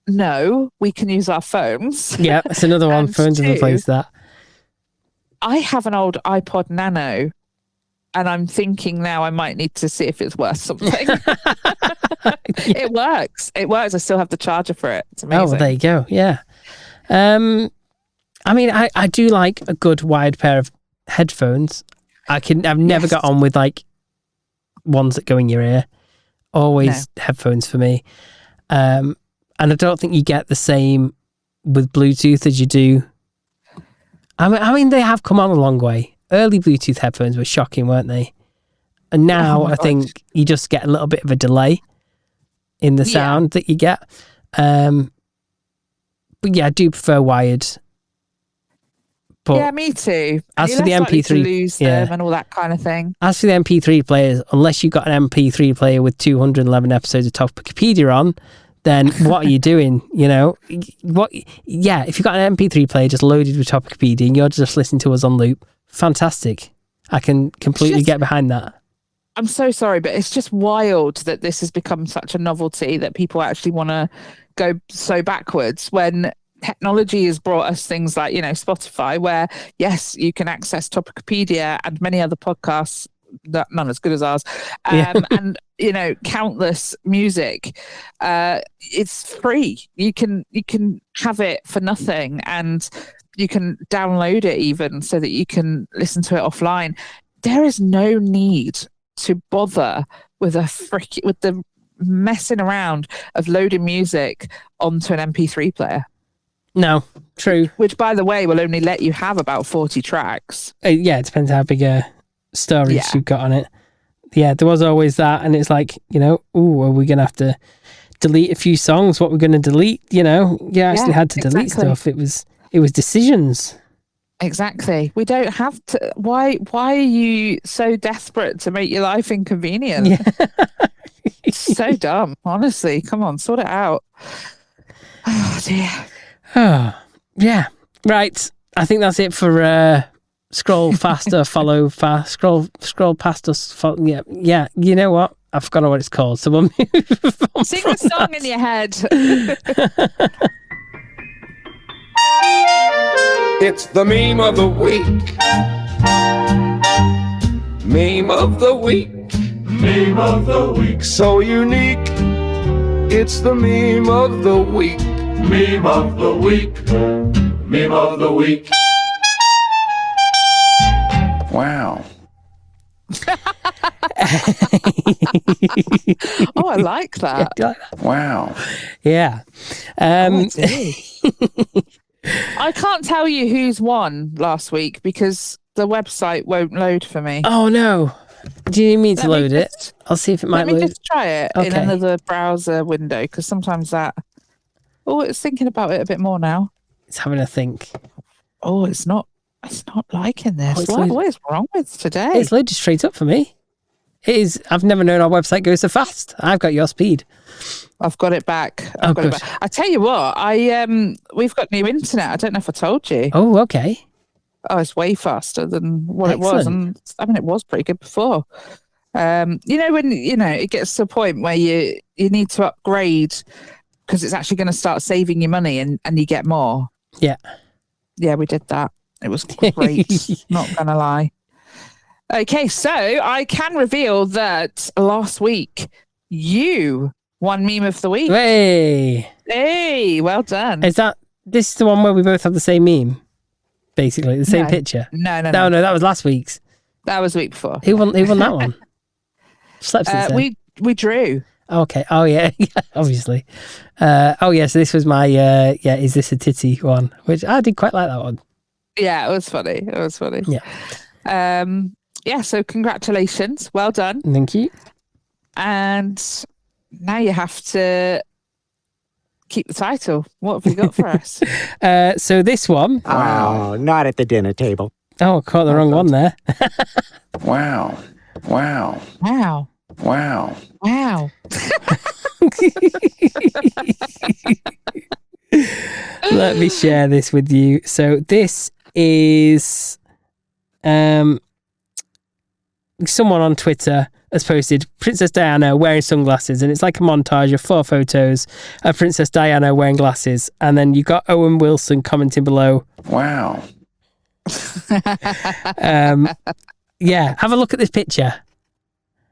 No, we can use our phones. Yeah, it's another one. Phones have replaced that. I have an old iPod Nano, and I'm thinking now I might need to see if it's worth something. Yeah. It works. I still have the charger for it. It's amazing. Oh, well, there you go. Yeah. I mean, I do like a good wired pair of headphones. I've never got on with like ones that go in your ear. Always headphones for me. And I don't think you get the same with Bluetooth as you do. I mean, they have come on a long way. Early Bluetooth headphones were shocking, weren't they? And now I think you just get a little bit of a delay in the sound that you get. But But yeah, I do prefer wired. But Yeah, me too. as You're for the less likely to MP3, lose yeah. them and all that kind of thing. As for the MP3 players, unless you've got an MP3 player with 211 episodes of Topicopedia on, then what are you doing? You know, what? Yeah, if you've got an MP3 player just loaded with Topicopedia and you're just listening to us on loop, fantastic. I can completely get behind that. I'm so sorry, but it's just wild that this has become such a novelty that people actually want to go so backwards when technology has brought us things like, Spotify, where, yes, you can access Topicopedia and many other podcasts, none as good as ours, and, countless music. It's free. You can have it for nothing, and you can download it even so that you can listen to it offline. There is no need to bother with with the messing around of loading music onto an MP3 player. No, true. Which, by the way, will only let you have about 40 tracks. Yeah, it depends how big a storage you've got on it. Yeah, there was always that, and it's like, are we going to have to delete a few songs? What we're going to delete? You actually had to delete stuff. It was decisions. Exactly. We don't have to. Why are you so desperate to make your life inconvenient? Yeah. It's so dumb. Honestly, come on, sort it out. Oh dear. Oh, yeah. Right. I think that's it for scroll faster, follow fast, scroll past us. Yeah. You know what? I've forgotten what it's called. So we'll move on. Sing a song in your head. It's the meme of the week. Meme of the week. Meme of the week. So unique. It's the meme of the week. Meme of the week. Meme of the week. Wow. Oh, I like that. Wow. Yeah. I can't tell you who's won last week because the website won't load for me. Oh, no. Do you need me to load it? I'll see if it might load. Let me just try it in another browser window because sometimes that... Oh, it's thinking about it a bit more now. It's having a think. Oh, it's not liking this. What is wrong with today? It's loaded straight up for me. It is. I've never known our website goes so fast. I've got your speed. I've got it back. I've got it back. I tell you what, we've got new internet. I don't know if I told you. Oh, okay. Oh, it's way faster than what it was. And it was pretty good before. When it gets to a point where you need to upgrade because it's actually going to start saving you money and you get more. Yeah. Yeah, we did that. It was great. Not going to lie. Okay, so I can reveal that last week you won meme of the week. Hey, well done. This is the one where we both have the same meme? Basically, the same picture? No, that was last week's. That was the week before. Who won that one? We drew. Okay. Oh, yeah. Obviously. So this was my, is this a titty one? Which I did quite like that one. Yeah, it was funny. Yeah. So congratulations. Well done. Thank you. And now you have to keep the title. What have you got for us? So this one. Oh, not at the dinner table. Oh, I caught the wrong one there. Wow. Wow. Wow. Wow. Wow. Let me share this with you. So this is someone on Twitter has posted Princess Diana wearing sunglasses, and it's like a montage of 4 photos of Princess Diana wearing glasses, and then you got Owen Wilson commenting below. Wow. Yeah, have a look at this picture.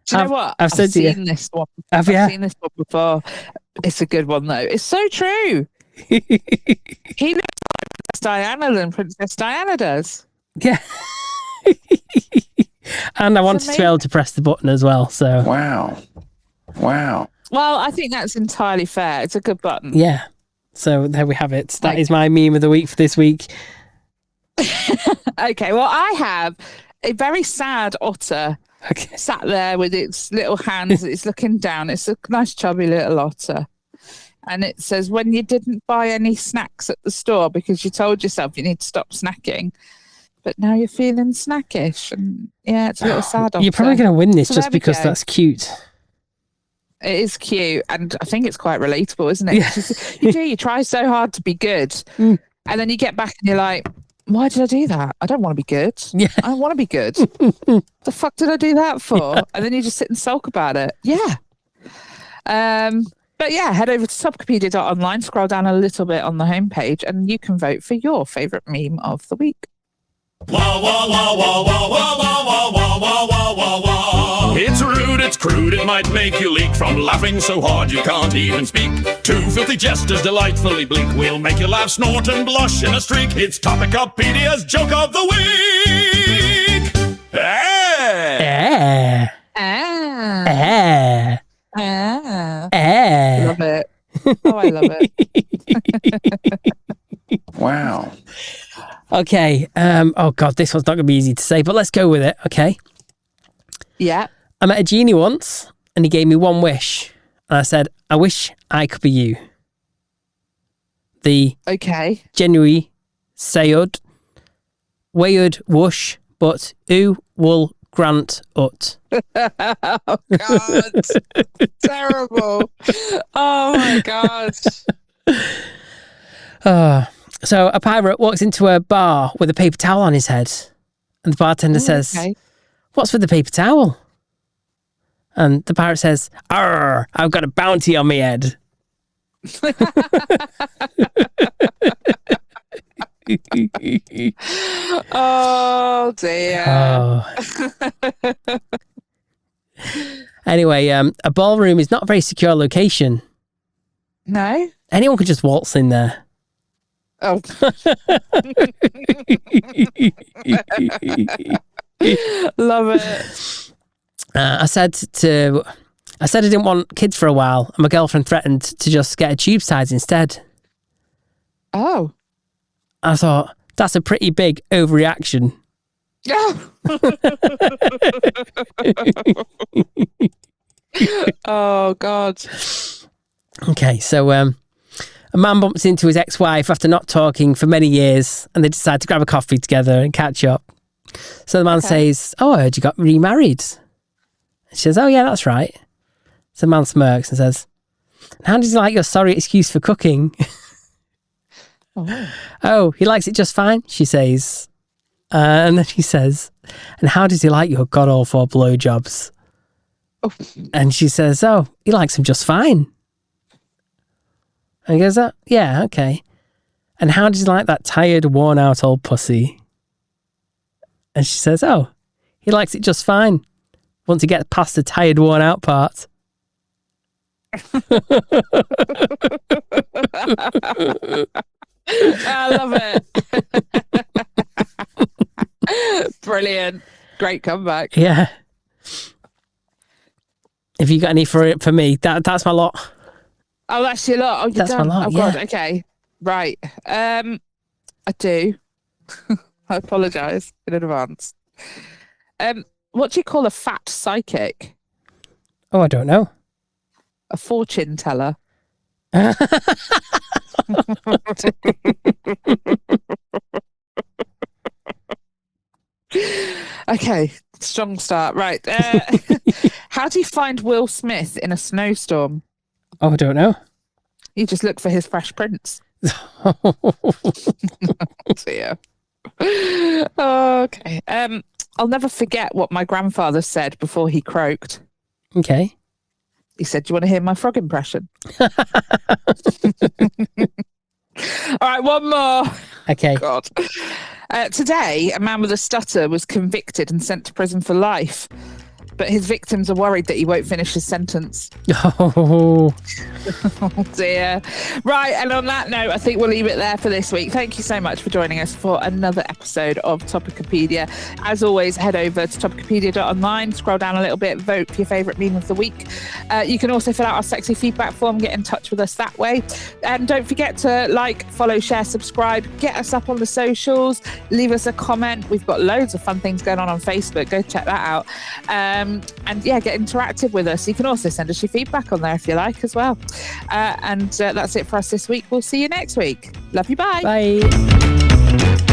Do you know what? I've seen this one. I've seen this one before. It's a good one though. It's so true. He looks like Princess Diana than Princess Diana does. Yeah. And I wanted to be able to press the button as well. So wow. Well, I think that's entirely fair. It's a good button. Yeah. So there we have it. That is my meme of the week for this week. Okay. Well, I have a very sad otter. Okay. Sat there with its little hands. It's looking down. It's a nice chubby little otter. And it says, when you didn't buy any snacks at the store because you told yourself you need to stop snacking, but now you're feeling snackish. And yeah, it's a little sad. You're probably going to win this So just there we because go. that's cute. It is cute. And I think it's quite relatable, isn't it? You try so hard to be good. And then you get back and you're like, why did I do that? I don't want to be good. Yeah. I don't want to be good. The fuck did I do that for? Yeah. And then you just sit and sulk about it. Yeah. But yeah, head over to topicopedia.online, scroll down a little bit on the homepage, and you can vote for your favourite meme of the week. It's rude, it's crude, it might make you leak from laughing so hard you can't even speak. Two filthy jesters delightfully bleak, we'll make you laugh, snort and blush in a streak. It's Topicopedia's joke of the week. Love it. Oh, I love it. Wow. Okay. Oh God, this one's not going to be easy to say, but let's go with it. Okay. Yeah. I met a genie once, and he gave me one wish, and I said, "I wish I could be you." The January sayud, wayud whoosh, but oo wool grant ut. Oh God. Terrible. Oh my God. So a pirate walks into a bar with a paper towel on his head, and the bartender says, "What's with the paper towel?" And the pirate says, "Arr, I've got a bounty on my head." Oh dear. Oh. Anyway, a ballroom is not a very secure location. No? Anyone could just waltz in there. Oh. Love it. I said I didn't want kids for a while, and my girlfriend threatened to just get her tubes tied instead. Oh. I thought, that's a pretty big overreaction. Oh, God. Okay, so a man bumps into his ex-wife after not talking for many years, and they decide to grab a coffee together and catch up. So the man says, "Oh, I heard you got remarried." And she says, "Oh, yeah, that's right." So the man smirks and says, "How did you like your sorry excuse for cooking?" "Oh, he likes it just fine," she says. And then he says, "And how does he like your god-awful blowjobs?" Oh. And she says, "Oh, he likes them just fine." And he goes, "Oh, yeah, okay. And how does he like that tired, worn-out old pussy?" And she says, "Oh, he likes it just fine once he gets past the tired, worn-out part." I love it. Brilliant. Great comeback. Yeah. Have you got any for me? That's my lot. Oh, that's your lot. Oh, you're That's done. my lot, Oh, God. yeah. Okay. Right. I do. I apologise in advance. What do you call a fat psychic? Oh, I don't know. A fortune teller. Okay, strong start. Right. How do you find Will Smith in a snowstorm? Oh, I don't know. You just look for his Fresh Prince. Dear. Okay. I'll never forget what my grandfather said before he croaked. Okay. He said, "Do you want to hear my frog impression?" All right, one more. Okay. God. Today, a man with a stutter was convicted and sent to prison for life, but his victims are worried that he won't finish his sentence. Oh. Oh dear. Right, and on that note, I think we'll leave it there for this week. Thank you so much for joining us for another episode of Topicopedia. As always, head over to topicopedia.online, scroll down a little bit, vote for your favourite meme of the week. You can also fill out our sexy feedback form, get in touch with us that way. And don't forget to like, follow, share, subscribe, get us up on the socials, leave us a comment. We've got loads of fun things going on Facebook. Go check that out. And yeah, get interactive with us. You can also send us your feedback on there if you like as well. And that's it for us this week. We'll see you next week. Love you. Bye. Bye.